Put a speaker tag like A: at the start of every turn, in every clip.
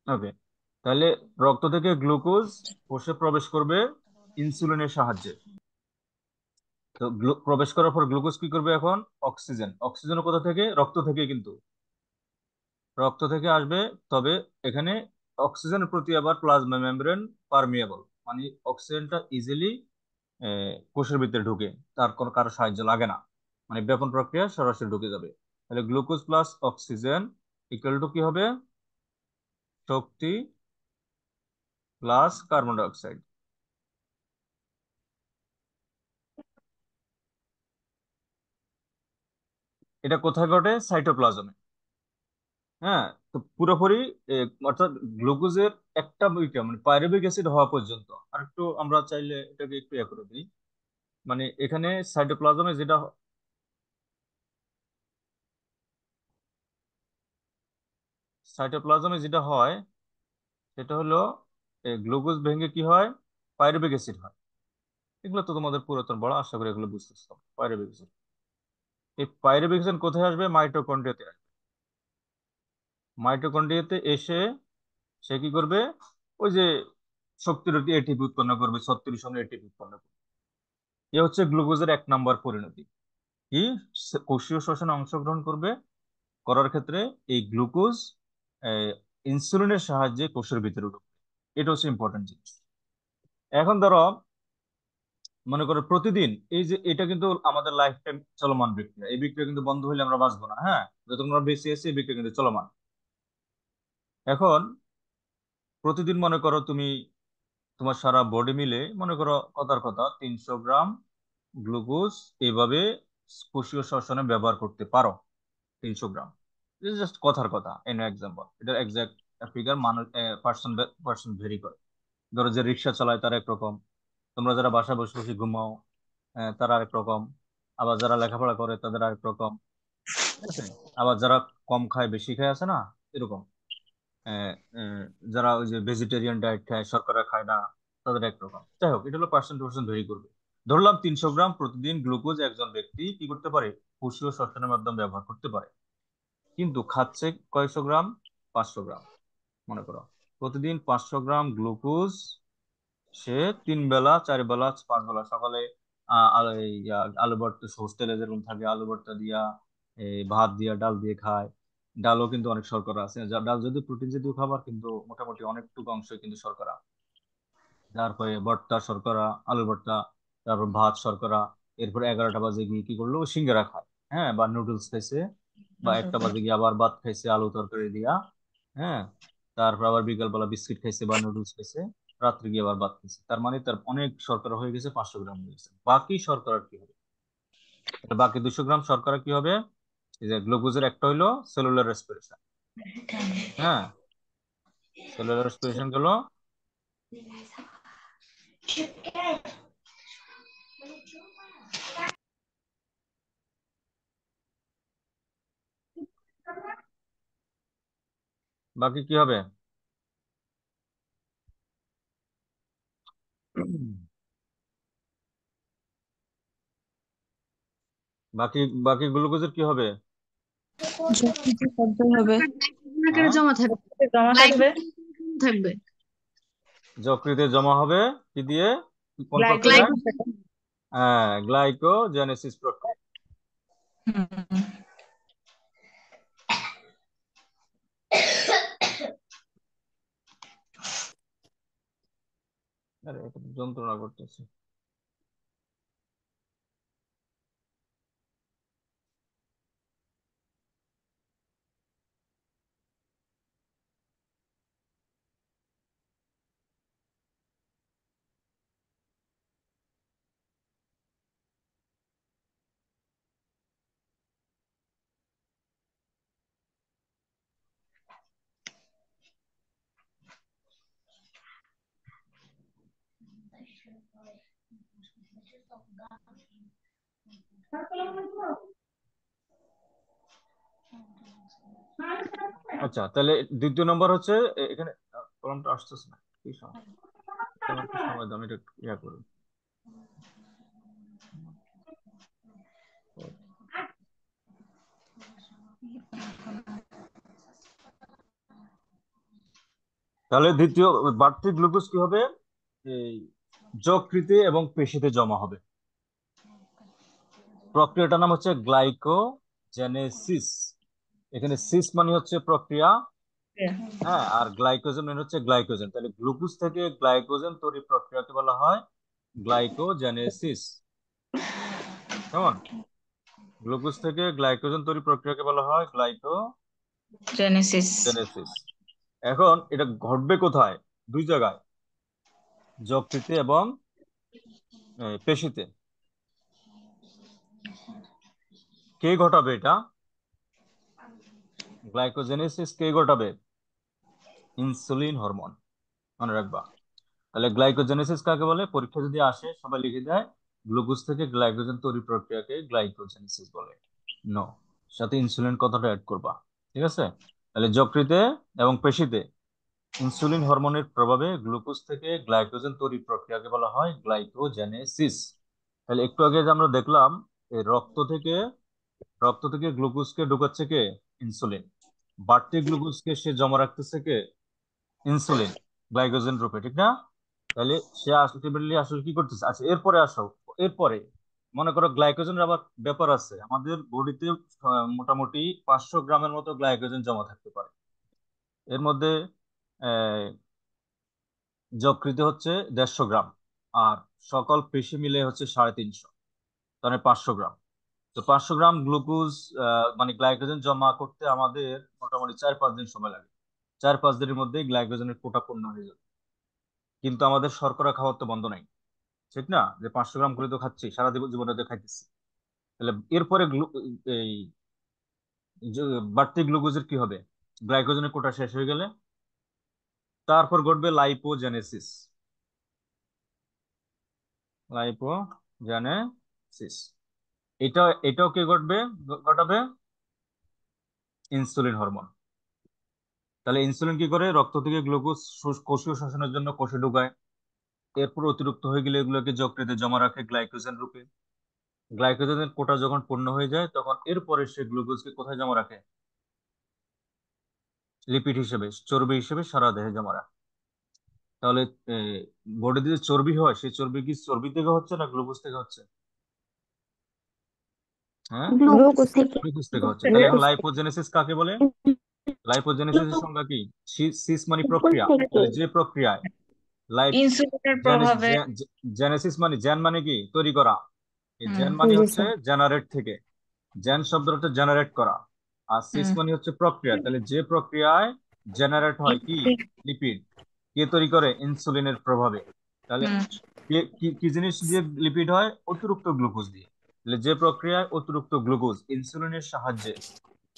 A: ওকে, তাহলে রক্ত থেকে গ্লুকোজ কোষে প্রবেশ করবে ইনসুলিনের সাহায্যে। তো প্রবেশ করার পর গ্লুকোজ কি করবে এখন? অক্সিজেন। অক্সিজেন কোথা থেকে? রক্ত থেকে, কিন্তু রক্ত থেকে আসবে। তবে এখানে অক্সিজেনের প্রতি আবার প্লাজমা মেমব্রেন পারমিয়েবল, মানে অক্সিজেনটা ইজিলি কোষের ভিতরে ঢুকে, তার কোনো কারো সাহায্য লাগে না, মানে ব্যাপন প্রক্রিয়া সরাসরি ঢুকে যাবে। তাহলে glucose plus oxygen equal to কি হবে? শক্তি প্লাস কার্বন ডাইঅক্সাইড। এটা কোথায় ঘটে? সাইটোপ্লাজমে। হ্যাঁ, তো পুরোপুরি অর্থাৎ গ্লুকোজের একটা বইটা মানে পাইরুভিক অ্যাসিড হওয়া পর্যন্ত। আর একটু আমরা চাইলে এটাকে একটু ইয়ে করে দিই, মানে এখানে সাইটোপ্লাজমে যেটা হয় সেটা হলো গ্লুকোজ ভেঙে কি হয়? পাইরুভিক অ্যাসিড হয়। এগুলো তো তোমাদের পুরাতন বড়, আশা করি এগুলো বুঝতেছো। পাইরুভিক অ্যাসিড, এই পাইরুভিক অ্যাসিড কোথায় আসবে? মাইটোকন্ড্রিয়াতে আসবে। মাইটোকন্ড্রিয়াতে এসে সে কি করবে? ওই যে শক্তির এটিপি উৎপন্ন করবে, 36 এটিপি উৎপন্ন করবে। এ হচ্ছে গ্লুকোজের 1 নম্বর পরিণতি। কি? কোষীয় শ্বসনে অংশগ্রহণ করবে, করার ক্ষেত্রে এই গ্লুকোজ ইনসুলিনের সাহায্যে কোষের ভিতরে ঢুকবে। এটা হচ্ছে ইম্পর্টেন্ট জিনিস। এখন ধরো, মনে করো প্রতিদিন এই যে এটা কিন্তু আমাদের লাইফ টাইম চলমান বিক্রিয়া, এই বিক্রিয়া কিন্তু বন্ধ হলে আমরা বাঁচবো না। হ্যাঁ, যতক্ষণ আমরা বেঁচে আছি এই বিক্রিয়া কিন্তু চলমান। এখন প্রতিদিন মনে করো তুমি তোমার সারা বডি মিলে মনে করো কথার কথা 300 গ্রাম গ্লুকোজ এইভাবে কোষীয় শ্বসনে ব্যবহার করতে পারো। 300 গ্রাম, জাস্ট কথার কথা, এন এক্সাম্পল। এটার এক্সাক্ট ফিগার মানুষ পার্সন পার্সন ভেরি করে। ধরো যে রিক্সা চালায় তার একরকম, তোমরা যারা বাসায় বসে বসে ঘুমাও তারা আরেক রকম, আবার যারা লেখাপড়া করে তাদের আরেক রকম। ঠিক আছে? আবার যারা কম খায় বেশি খায় আছে না, এরকম। আহ, আহ, যারা ওই যে ভেজিটেরিয়ান ডায়েট খায়, শর্করা খায় না, তাদের একরকম। যাই হোক, এটা হলো পার্সেন্ট টু পার্সেন্ট ভেরি করবে। ধরলাম 300 গ্রাম প্রতিদিন গ্লুকোজ একজন ব্যক্তি কি করতে পারে? কোষীয় শ্বসনের মাধ্যমে ব্যবহার করতে পারে। কিন্তু খাচ্ছে কয়শো গ্রাম? 500 গ্রাম। মনে করো প্রতিদিন 500 গ্রাম গ্লুকোজ সে 3 বেলা 4 বেলা 5 বেলা, সকালে আলু ভর্তা, সবুজ তেলে যেরকম থাকে আলু ভর্তা দিয়া, এই ভাত দিয়া, ডাল দিয়ে খায়। ডালও কিন্তু অনেক শর্করা আছে, ডাল যদি প্রোটিন জাতীয় খাবার, কিন্তু মোটামুটি অনেকটুকু অংশ কিন্তু শর্করা। তারপরে ভর্তা শর্করা, আলু ভর্তা, তারপর ভাত শর্করা। এরপর 11টা বাজে গিয়ে কি করলো? সিঙ্গারা খায়, হ্যাঁ, বা নুডলস খাইছে। বা 1টা বাজে গিয়ে আবার ভাত খাইছে আলু তরকারি দিয়া। হ্যাঁ, তারপর আবার বিকাল বেলা বিস্কিট খাইছে বা নুডলস খাইছে। রাত্রে গিয়ে আবার ভাত খাইছে। তার মানে তার অনেক শর্করা হয়ে গেছে, 500 গ্রাম হয়ে গেছে। বাকি শর্করা কি হবে? তাহলে বাকি 200 গ্রাম শর্করা কি হবে? এই যে গ্লুকোজের একটা হইলো সেলুলার রেসপিরেশন। হ্যাঁ, সেলুলার রেসপিরেশন গেল। বাকি কি হবে? বাকি বাকি গ্লুকোজের কি হবে?
B: যকৃতে সঞ্চয় হবে।
A: হ্যাঁ,
C: জমা থাকবে,
B: জমা থাকবে।
C: থাকবে।
A: যকৃতে জমা হবে। কি দিয়ে? কোন প্রক্রিয়ায়?
B: গ্লাইকোজেন।
A: হ্যাঁ, গ্লাইকোজেনেসিস প্রক্রিয়া। আরে এটা তো যন্ত্রণা করতেছে। আচ্ছা, তাহলে দ্বিতীয় নম্বর হচ্ছে এখানে কলমটা আসতেছে না, কি সময়? আমার একটু সময় দাও, আমি এটা একটু ইয়া করি। তাহলে দ্বিতীয় বাড়তি গ্লুকোজ কি হবে, এই যকৃতে এবং পেশিতে জমা হবে। প্রক্রিয়াটার নাম হচ্ছে গ্লাইকোজেনেসিস। এখানে সিস মানে হচ্ছে প্রক্রিয়া, হ্যাঁ, আর গ্লাইকোজেন মানে হচ্ছে গ্লাইকোজেন। তাহলে গ্লুকোজ থেকে গ্লাইকোজেন তৈরি প্রক্রিয়াকে বলা হয় গ্লাইকোজেনেসিস। কেমন? গ্লুকোজ থেকে গ্লাইকোজেন তৈরি প্রক্রিয়াকে বলা হয়
B: জেনেসিস।
A: গ্লাইকোজেনেসিস। এখন এটা ঘটবে কোথায়? দুই জায়গায়, যকৃতে এবং পেশিতে। কে ঘটাবে এটা? গ্লাইকোজেনেসিস কে ঘটাবে? ইনসুলিন হরমোন, মনে রাখবা। তাহলে গ্লাইকোজেনেসিস কাকে বলে? পরীক্ষা যদি আসে সবাই লিখে দেয় গ্লুকোজ থেকে গ্লাইকোজেন তৈরি প্রক্রিয়াকে গ্লাইকোজেনেসিস বলে। নো, সাথে ইনসুলিন কথাটা অ্যাড করবা। ঠিক আছে? তাহলে যকৃতে এবং পেশিতে ইনসুলিন হরমোনের প্রভাবে গ্লুকোজ থেকে গ্লাইকোজেন তৈরি প্রক্রিয়াকে বলা হয় গ্লাইকোজেনেসিস। তাহলে একটু আগে যে আমরা দেখলাম, এই রক্ত থেকে গ্লুকোজকে ঢুকাচ্ছে কে? ইনসুলিন। বাড়তি গ্লুকোজকে সে জমা রাখতেছে কে? ইনসুলিন, গ্লাইকোজেন রূপে, ঠিক না? তাহলে সে আলটিমেটলি আসলে কি করতেছে? আচ্ছা, এরপরে আসো। এরপরে মনে করো গ্লাইকোজেনের আবার ব্যাপার আছে। আমাদের বডিতে মোটামুটি 500 গ্রামের মতো গ্লাইকোজেন জমা থাকতে পারে। এর মধ্যে আহ, যকৃতে হচ্ছে 150 গ্রাম, আর সকল পেশি মিলে হচ্ছে 350, মানে 500 গ্রাম। তো 500 গ্রাম গ্লুকোজ মানে গ্লাইকোজেন জমা করতে আমাদের মোটামুটি 4-5 দিন সময় লাগে। 4-5 দিনের মধ্যে গ্লাইকোজেনের কোটা পূর্ণ হয়ে যাবে। কিন্তু আমাদের শর্করা খাওয়ার তো বন্ধ নাই, ঠিক না? যে 500 গ্রাম করে তো খাচ্ছি, সারা জীবনে তো খাইতেছি। তাহলে এরপরে এই যে বাড়তি গ্লুকোজের কি হবে? গ্লাইকোজেনের কোটা শেষ হয়ে গেলে তারপর ঘটবে লাইপোজেনেসিস। লাইপোজেনেসিস এটাও কে ঘটাবে? Insulin hormone. তাহলে ইনসুলিন কি করে? রক্ত থেকে গ্লুকোজ কোষীয় শোষণের জন্য কোষে ঢুকায়। এরপর অতিরিক্ত হয়ে গেলে এগুলোকে যকৃতে জমা রাখে গ্লাইকোজেন রূপে। গ্লাইকোজেনের কোটা যখন পূর্ণ হয়ে যায় তখন এরপরে সে গ্লুকোজকে কোথায় জমা রাখে? লিপিড হিসেবে, চর্বি হিসেবে সারা দেহে জমা রাখে। তাহলে বডিতে যে চর্বি হয়, সেই চর্বি কি চর্বি থেকে হচ্ছে না গ্লুকোজ থেকে হচ্ছে? হ্যাঁ,
B: গ্লুকোজ থেকে।
A: গ্লুকোজ থেকে হচ্ছে। তাহলে এখন লাইপোজেনেসিস কাকে বলে? লাইপোজেনেসিসের সংজ্ঞা কি? সিস মানে প্রক্রিয়া। তাহলে যে প্রক্রিয়ায় লাইপ
B: ইনসুলিনের প্রভাবে।
A: জেনেসিস মানে জেন মানে কি? তৈরি করা। এই
B: হুম।
A: জেন মানে
B: জি
A: হচ্ছে
B: স্যার।
A: জেনারেট থেকে, জেন শব্দটা হচ্ছে জেনারেট করা। আর সিস
B: হুম।
A: মানে হচ্ছে প্রক্রিয়া। তাহলে যে প্রক্রিয়ায় জেনারেট হয় কি? লিপিড। কে তৈরি করে? ইনসুলিনের প্রভাবে। তাহলে
B: হুম।
A: কি কি জিনিস দিয়ে লিপিড হয়? অতিরিক্ত গ্লুকোজ দিয়ে। তাহলে যে প্রক্রিয়ায় অতিরিক্ত গ্লুকোজ ইনসুলিনের সাহায্যে,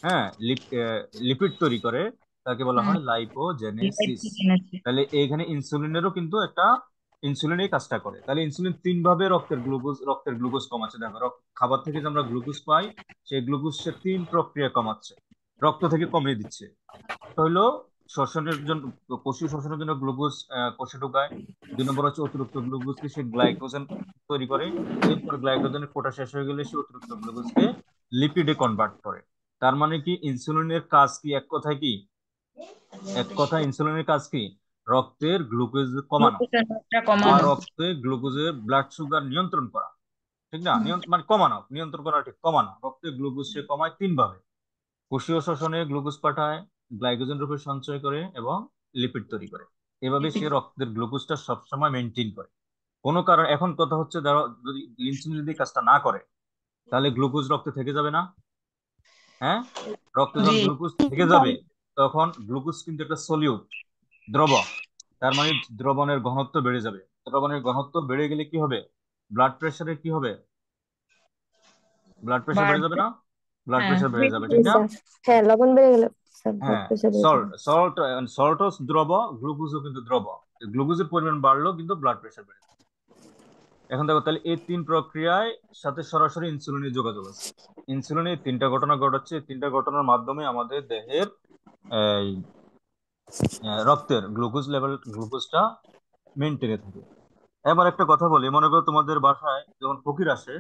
A: হ্যাঁ, লিপিড তৈরি করে তাকে বলা
B: হুম।
A: হয় লাইপোজেনেসিস।
B: লাইপোজেনেসিস।
A: তাহলে এইখানে ইনসুলিনেরও কিন্তু একটা, ইনসুলিন এই কাজটা করে। তাহলে ইনসুলিন তিন ভাবে রক্তের গ্লুকোজ কমাচ্ছে। দেখো, খাবার থেকে যে আমরা গ্লুকোজ পাই, সেই গ্লুকোজ সে তিন প্রক্রিয়া কমাচ্ছে, রক্ত থেকে কমিয়ে দিচ্ছে। একটা হইলো শ্বসনের জন্য, কোষীয় শ্বসনের জন্য গ্লুকোজ কোষে ঢোকায়। 2 নম্বর হচ্ছে অতিরিক্ত গ্লুকোজকে সে গ্লাইকোজেন তৈরি করে। এরপর গ্লাইকোজেনের কোটা শেষ হয়ে গেলে সে অতিরিক্ত গ্লুকোজকে লিপিডে কনভার্ট করে। তার মানে কি ইনসুলিনের কাজ কি? এক কথা ইনসুলিনের কাজ কি? রক্তের গ্লুকোজ কমানো
B: গ্লুকোজের মাত্রা
A: বা
B: কমানো।
A: রক্তে গ্লুকোজের ব্লাড সুগার নিয়ন্ত্রণ করা, ঠিক না? মানে কমানো, নিয়ন্ত্রণ করা, ঠিক, কমানো। রক্তে গ্লুকোজ সে কমায় তিন ভাবে: কোষীয় শ্বসনে গ্লুকোজ পাঠায়, গ্লাইকোজেন রূপে সঞ্চয় করে, এবং লিপিড তৈরি করে। এভাবে সে রক্তের গ্লুকোজটা সবসময় মেনটেন করে। কোনো কারণ, এখন কথা হচ্ছে, ধরো যদি ইনসুলিন যদি কাজটা না করে, তাহলে গ্লুকোজ রক্তে থেকে যাবে না? হ্যাঁ, রক্তে
B: জি।
A: যখন গ্লুকোজ থেকে যাবে তখন গ্লুকোজ কিন্তু একটা সলিউট, দ্রবক। তার মানে দ্রবণের ঘনত্ব বেড়ে যাবে। দ্রবণের ঘনত্ব বেড়ে গেলে কি হবে? ব্লাড প্রেশারে কি হবে? ব্লাড প্রেশার বেড়ে যাবে
B: বাড়বে।
A: না? ব্লাড
B: হ্যাঁ,
A: প্রেশার বেড়ে যাবে,
B: বেড়ে
A: ঠিক
B: জি
A: না?
B: স্যার। হ্যাঁ, লবণ বেড়ে গেলে স্যার ব্লাড
A: হ্যাঁ,
B: প্রেশার বেড়ে
A: সল্ট
B: যাবে।
A: সল্ট সল্টও দ্রব, গ্লুকোজও কিন্তু দ্রব। গ্লুকোজের পরিমাণ বাড়লো কিন্তু ব্লাড প্রেশার বেড়ে যাবে। এখন দেখো, তাহলে এই তিন প্রক্রিয়ায় সাথে সরাসরি ইনসুলিনের যোগাযোগ আছে। ইনসুলিন এই তিনটা ঘটনা ঘটাচ্ছে। এই তিনটা ঘটনার মাধ্যমে আমাদের দেহের এই রক্তের গ্লুকোজটা মেনটেনে থাকে। এবার একটা কথা বলি, মনে করো তোমাদের বাসায় যখন ফকির আসে,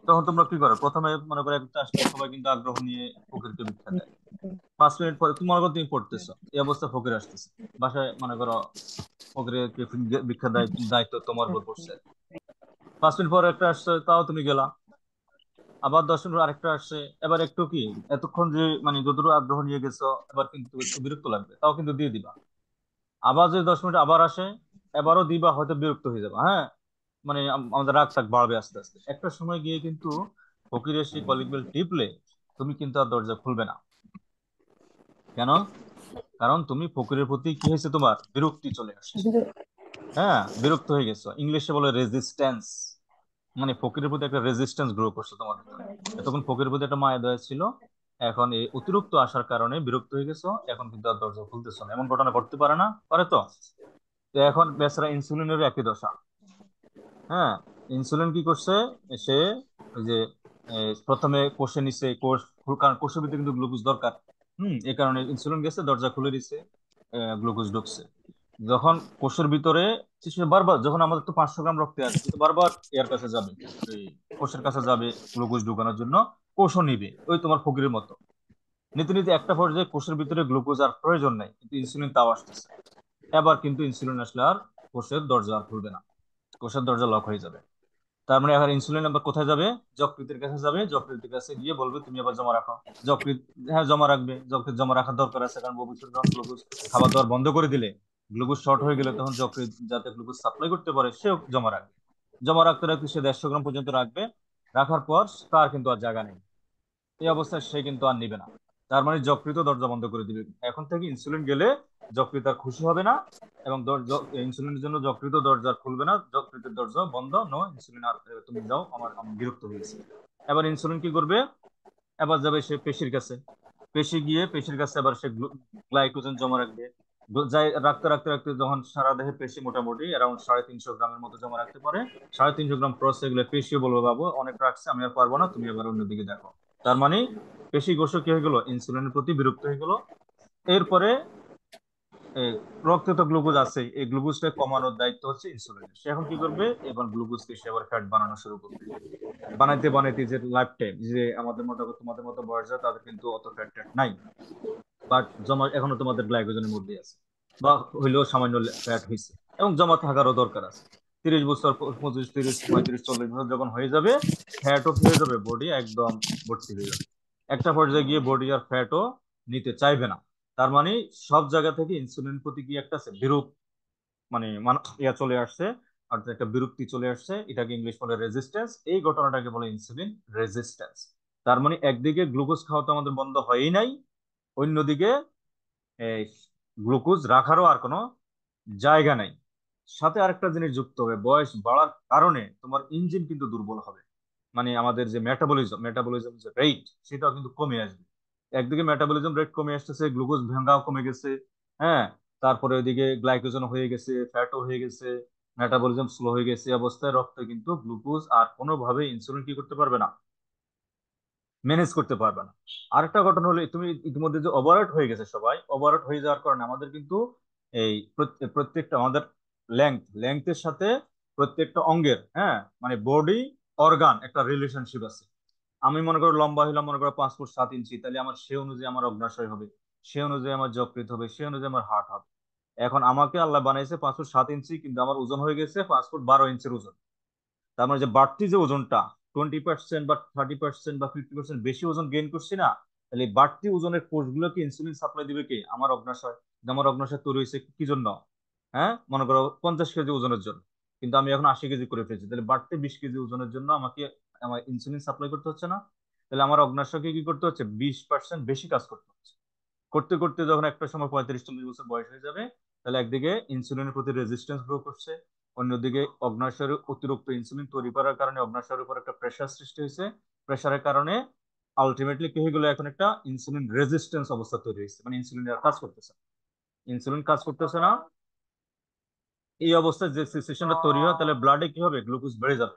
A: তখন তোমরা কি করো? প্রথমে মনে করো একটা আসলে সবাই কিন্তু আগ্রহ নিয়ে ফকিরকে ভিক্ষা দেয়। 5 মিনিট পরে তুমি মনে করো তুমি পড়তেছো, এই অবস্থা ফকির আসতেছে বাসায়, মনে করো ফকিরকে ভিক্ষা দায়িত্ব তোমার উপর পড়ছে। 5 মিনিট পরে একটা আসছে, তাও তুমি গেলা। আবার 10 মিনিট পর আরেকটা আসছে। এবার একটু কি, এতক্ষণ যে মানে যতটুকু আগ্রহ নিয়ে গেছো, এবার কিন্তু একটু বিরক্ত লাগবে, তাও কিন্তু দিয়ে দিবা। আবার যদি 10 মিনিট আবার আসে, এবারও দিবা, হয়তো বিরক্ত হয়ে যাবে, হ্যাঁ। মানে আমাদের রাগ টাগ বাড়বে আস্তে আস্তে। একটা সময় গিয়ে কিন্তু ফকির এসে কলিং বেল টিপলে তুমি কিন্তু আর দরজা খুলবে না। কেন? কারণ তুমি ফকিরের প্রতি কি হয়েছে, তোমার বিরক্তি চলে আসছে। হ্যাঁ, বিরক্ত হয়ে গেছো, ইংলিশে বলে রেজিস্ট্যান্স। মানে ফকিরের প্রতি একটা রেজিস্ট্যান্স গ্রো করছে তোমার ভিতরে। এতক্ষণ ফকিরের প্রতি একটা মায়া দয়া ছিল, এখন এই অতিরিক্ত আসার কারণে বিরক্ত হয়ে গেছো, এখন কিন্তু আর দরজা খুলতেছো না। এমন ঘটনা ঘটতে পারে না? পারে তো। তো এখন বেচারা ইনসুলিনের একই দশা। হ্যাঁ, ইনসুলিন কি করছে? সে ওই যে প্রথমে কোষে নিছে কোষ, কারণ কোষের ভিতরে কিন্তু গ্লুকোজ দরকার। এই কারণে ইনসুলিন গেছে, দরজা খুলে দিছে, গ্লুকোজ ঢুকছে। যখন কোষের ভিতরে, সে বারবার, যখন আমাদের তো 500 গ্রাম রক্তে আছে, সে তো বারবার এর কাছে যাবে, এই কোষের কাছে যাবে গ্লুকোজ ঢুকানোর জন্য। কোষও নিবে, ওই তোমার ফকিরের মতো। নিতে নিতে একটা পর্যায়ে কোষের ভিতরে গ্লুকোজ আর প্রয়োজন নাই, কিন্তু ইনসুলিন তাও আসতেছে। এবার কিন্তু ইনসুলিন আসলে আর কোষের দরজা আর খুলবে না, কোষের দরজা লক হয়ে যাবে। তার মানে এখন ইনসুলিন আবার কোথায় যাবে? যকৃতের কাছে যাবে, যকৃতের কাছে গিয়ে বলবে তুমি আবার জমা রাখো। যকৃৎ, হ্যাঁ, জমা রাখবে। যকৃৎ জমা রাখার দরকার আছে, কারণ ভবিষ্যতে যখন গ্লুকোজ খাবার দাবার বন্ধ করে দিলে, গ্লুকোজ শর্ট হয়ে গেলে, তখন যকৃৎ যাতে গ্লুকোজ সাপ্লাই করতে পারে, সেও জমা রাখবে। জমা রাখতে রাখতে সে 150 গ্রাম পর্যন্ত রাখবে। রাখার পর তার কিন্তু আর জায়গা নেই, এই অবস্থায় সে কিন্তু আর নিবে না। তার মানে যকৃত দরজা বন্ধ করে দিবে। এখন থেকে ইনসুলিন গেলে যকৃত আর খুশি হবে না, এবং ইনসুলিনের জন্য যকৃত দরজা আর খুলবে না, যকৃতের দরজা বন্ধ, নো ইনসুলিন আর, তুমি যাও, আমার আমি বিরক্ত হয়েছি। এবার ইনসুলিন কি করবে? এবার যাবে সে পেশির কাছে। পেশি গিয়ে পেশির কাছে আবার সে গ্লাইকোজেন জমা রাখবে। যাই রাখতে রাখতে রাখতে যখন সারা দেহে পেশি মোটামুটি অ্যারাউন্ড 350 গ্রামের মতো জমা রাখতে পারে, 350 গ্রাম ক্রস এগুলো পেশিও বলবো, বাবু অনেক রাখছে, আমি আর পারবো না, তুমি আবার অন্যদিকে দেখো। তার মানে পেশি কোষ কি হয়ে গেল? ইনসুলিনের প্রতি বিরক্ত হয়ে গেল। এরপরে এই রক্তে তো গ্লুকোজ আছে, এই গ্লুকোজটা কমানোর দায়িত্ব হচ্ছে ইনসুলিনের। সে এখন কি করবে? এবার গ্লুকোজকে সে আবার ফ্যাট বানানো শুরু করবে। বানাইতে বানাইতে যে লাইফ টাইম, যে আমাদের মতো তোমাদের মতো বয়স যায়, তাদের কিন্তু অত ফ্যাট ট্যাট নাই, বাট জমা এখনো তোমাদের গ্লাইকোজেনের মধ্যে আছে, বা হইলেও সামান্য ফ্যাট হয়েছে, এবং জমা থাকারও দরকার আছে। 30 বছর, 25, 30, 35, 40 বছর যখন হয়ে যাবে, ফ্যাটও কি হয়ে যাবে? বডি একদম ভর্তি হয়ে যাবে। একটা পর্যায়ে গিয়ে বডি আর ফ্যাটও নিতে চাইবে না। তার মানে সব জায়গা থেকে ইনসুলিন প্রতি কি একটা আছে বিরূপ, মানে ইয়া চলে আসছে, অর্থাৎ একটা বিরক্তি চলে আসছে। এটাকে ইংলিশ বলে রেজিস্ট্যান্স, এই ঘটনাটাকে বলে ইনসুলিন রেজিস্ট্যান্স। তার মানে একদিকে গ্লুকোজ খাওয়া তো আমাদের বন্ধ হয়ই নাই, অন্যদিকে এই গ্লুকোজ রাখারও আর কোনো জায়গা নাই। সাথে আরেকটা জিনিস যুক্ত হবে, বয়স বাড়ার কারণে তোমার ইঞ্জিন কিন্তু দুর্বল হবে। মানে আমাদের যে মেটাবলিজম, মেটাবলিজম যে রেট, সেটাও কিন্তু কমে আসবে। একদিকে মেটাবলিজম রেট কমে আসতেছে, গ্লুকোজ ভাঙাও কমে গেছে, হ্যাঁ। তারপরে ওইদিকে গ্লাইকোজেন হয়ে গেছে, ফ্যাটও হয়ে গেছে, মেটাবলিজম স্লো হয়ে গেছে, এই অবস্থায় রক্তে কিন্তু গ্লুকোজ আর কোনোভাবে ইনসুলিন কি করতে পারবে না, ম্যানেজ করতে পারবে না। আরেকটা ঘটনা হলো, তুমি ইতিমধ্যে যে ওভারওয়েট হয়ে গেছে, সবাই ওভারওয়েট হয়ে যাওয়ার কারণে আমাদের কিন্তু এই প্রত্যেকটা আমাদের লেংথের সাথে প্রত্যেকটা অঙ্গের, হ্যাঁ, মানে বডি অর্গান একটা রিলেশনশিপ আছে। আমি মনে করো লম্বা হইলাম, মনে করো 5 ফুট 7 ইঞ্চি, তাহলে আমার সে অনুযায়ী আমার অগ্নাশয় হবে, সে অনুযায়ী আমার যকৃৎ হবে, সে অনুযায়ী আমার হার্ট হবে। এখন আমাকে আল্লাহ বানাইছে 5 ফুট 7 ইঞ্চি, কিন্তু আমার ওজন হয়ে গেছে 5 ফুট 12 ইঞ্চির ওজন। তার মানে যে বাড়তি যে ওজনটা, 20% বা 30% বা 50% বেশি ওজন গেইন করছি না, তাহলে এই বাড়তি ওজনের কোষগুলোকে ইনসুলিন সাপ্লাই দিবে কি? আমার অগ্নাশয়। কিন্তু আমার অগ্নাশয় তৈরি হয়েছে কি জন্য? হ্যাঁ, মনে করো 50 কেজি ওজনের জন্য, কিন্তু আমি এখন 80 কেজি করে ফেলছি, তাহলে বাড়তি 20 কেজি ওজনের জন্য আমাকে আমার ইনসুলিন সাপ্লাই করতে হচ্ছে না? তাহলে আমার অগ্নাশয়কে কি করতে হচ্ছে? 20% বেশি কাজ করতে হচ্ছে। করতে করতে যখন একটা সময় 35-40 বছর বয়স হয়ে যাবে, তাহলে একদিকে ইনসুলিনের প্রতি রেজিস্ট্যান্স গ্রো করছে, অন্যদিকে অগ্নাশয়ের অতিরিক্ত ইনসুলিন তৈরি করার কারণে অগ্নাশয়ের উপর একটা প্রেশার সৃষ্টি হয়েছে। প্রেশারের কারণে আলটিমেটলি কি হয়ে গেলো? এখন একটা ইনসুলিন রেজিস্ট্যান্স অবস্থা তৈরি হয়েছে, মানে ইনসুলিন আর কাজ করতেছে না। ইনসুলিন কাজ করতেছে না, এই অবস্থায় যে সিচুয়েশনটা তৈরি হয়, তাহলে ব্লাডে কি হবে? গ্লুকোজ বেড়ে যাবে।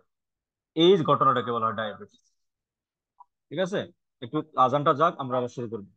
A: এই ঘটনাটাকে বলা হয় ডায়াবেটিস। ঠিক আছে, একটু আজানটা যাক, আমরা আবার শুরু করবো।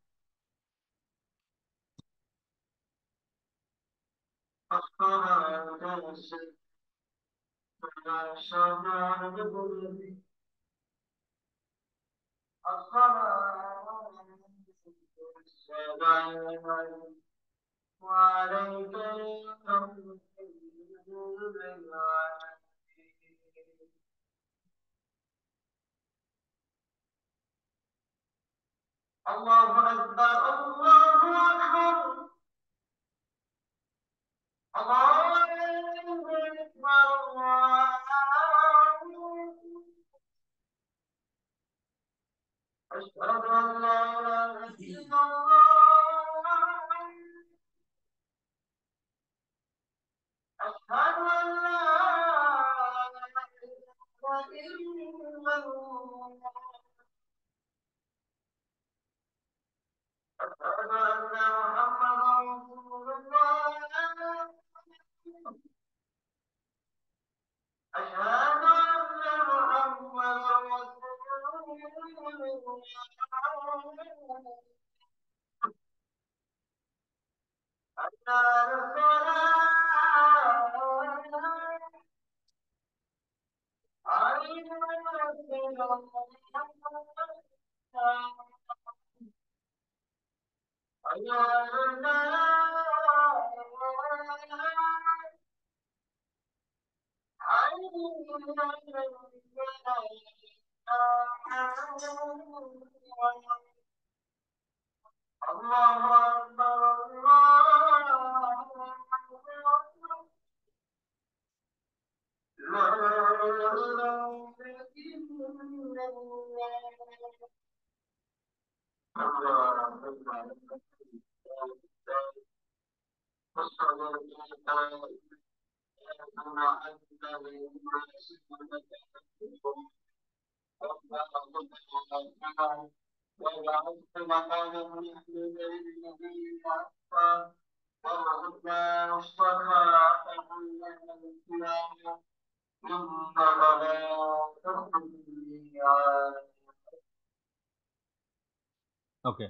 A: ওকে,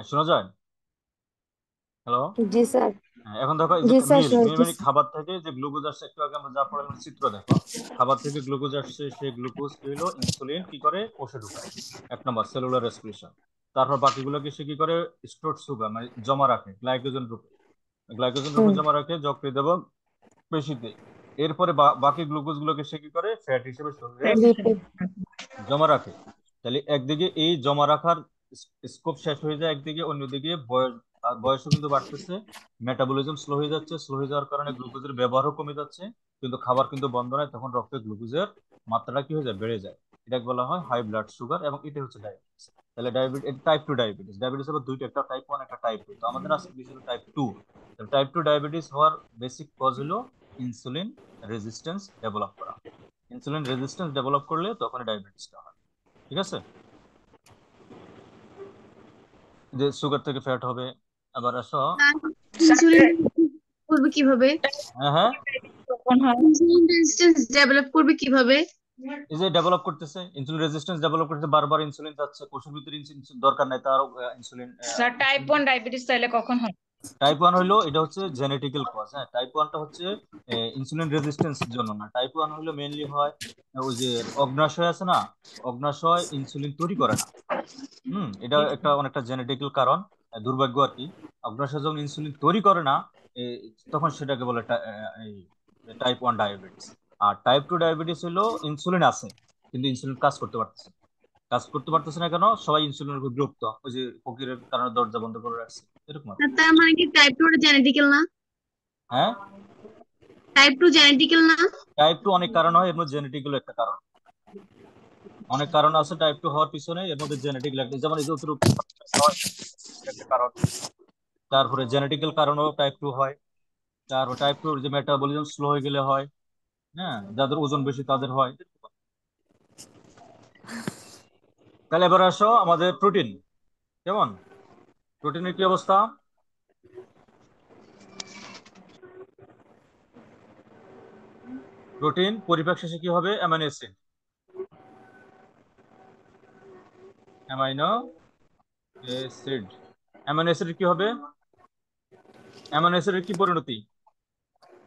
A: শোনা যায়? হ্যালো।
B: জি স্যার।
A: এখন দেখো এই যে
B: জি স্যার,
A: মিল মিল মানে
B: শুনতেছি।
A: খাবার থেকে যে গ্লুকোজ আসছে, একটু আগে আমরা যা পড়ালাম চিত্র দেখো। খাবার থেকে গ্লুকোজ আসছে, সেই গ্লুকোজ কি হলো, ইনসুলিন কি করে কোষে ঢুকায়, এক নম্বর সেলুলার রেসপিরেশন। তারপর বাকিগুলোকে সে কি করে, স্টোরড সুগার মানে জমা রাখে গ্লাইকোজেন রূপে, গ্লাইকোজেন রূপে
B: হুম।
A: জমা রাখে যকৃৎ এবং পেশিতে। এরপরে বাকি গ্লুকোজ গুলোকে সে কি করে, ফ্যাট হিসেবে শরীরে
B: লিপিড।
A: জমা রাখে। তাহলে একদিকে এই জমা রাখার স্কোপ শেষ হয়ে যায়, একদিকে অন্যদিকে বয়সও কিন্তু বাড়তেছে, মেটাবলিজম স্লো হয়ে যাচ্ছে, স্লো হয়ে যাওয়ার কারণে গ্লুকোজের ব্যবহারও কমে যাচ্ছে, কিন্তু খাবার কিন্তু বন্ধ নয়, তখন রক্তে গ্লুকোজের মাত্রাটা কি হয়ে যায়, বেড়ে যায়। এটাকে বলা হয় হাই ব্লাড সুগার, এবং এটা হচ্ছে ডায়াবেটিস। তাহলে diabetes, type two diabetes. Diabetes হলো দুইটা, একটা টাইপ 1, একটা টাইপ 2। তো আমাদের আজকে বিষয় টাইপ 2। টাইপ 2 ডায়াবেটিস হওয়ার বেসিক কজ হলো ইনসুলিন রেজিস্ট্যান্স ডেভেলপ করা। ইনসুলিন রেজিস্ট্যান্স ডেভেলপ করলে তখন ডায়াবেটিসটা হয়। ঠিক আছে, যে সুগার থেকে ফ্যাট হবে। আবার আসো,
B: ইনসুলিন করবে কিভাবে?
A: হ্যাঁ হ্যাঁ,
B: কখন হয়? ইনসুলিন রেজিস্ট্যান্স ডেভেলপ করবে কিভাবে?
A: এই যে ডেভেলপ করতেছে, ইনসুলিন রেজিস্ট্যান্স ডেভেলপ করতে বারবার ইনসুলিন যাচ্ছে কোষের ভিতরে, ইনসুলিন দরকার নাই তার, ইনসুলিন।
B: স্যার, টাইপ 1 ডায়াবেটিস তাহলে কখন হয়?
A: টাইপ 1 হইলো, এটা হচ্ছে জেনেটিক্যাল কজ। হ্যাঁ, টাইপ 1টা হচ্ছে ইনসুলিন রেজিস্ট্যান্স জন্য না। টাইপ 1 হইলো মেইনলি হয় ওই যে অগ্নাশয় আছে না, অগ্নাশয় ইনসুলিন তৈরি করে না। এটা একটা অনেকটা জেনেটিক্যাল কারণ, দুর্ভাগ্য আর কি। অগ্নাশয় যখন ইনসুলিন তৈরি করে না, এ, তখন সেটাকে বলে টাইপ 1 ডায়াবেটিস। আর টাইপ 2 ডায়াবেটিস হলো ইনসুলিন আছে, কিন্তু ইনসুলিন কাজ করতে পারতেছে না। কাজ করতে পারতেছে না কেন, সবাই ইনসুলিনের উপর বিরক্ত, ওই যে ফকিরের কারণে দরজা বন্ধ করে রাখছে, এরকম আর কি।
B: তার মানে কি টাইপ 2 জেনেটিক্যাল না?
A: হ্যাঁ,
B: টাইপ 2 জেনেটিক্যাল না?
A: টাইপ 2 অনেক কারণ হয়, এর মধ্যে জেনেটিক্যাল একটা কারণ। অনেক কারণ আছে টাইপ 2 হওয়ার পিছনে, এর মধ্যে জেনেটিক্যাল একটা, যেমন এই যে অতিরিক্ত খাওয়া একটা কারণ। তারপরে জেনেটিক্যাল কারণেও টাইপ 2 হয়। তারপর টাইপ 2 যে মেটাবলিজম স্লো হয়ে গেলে হয়। হ্যাঁ, যাদের ওজন বেশি তাদের হয়। তাহলে এবার আসো আমাদের প্রোটিন, কেমন, প্রোটিনের কি অবস্থা? প্রোটিন পরিপাক শেষে কি হবে, amino acid. Amino acid, amino অ্যাসিডের কি হবে, অ্যামাইনো অ্যাসিডের কি পরিণতি,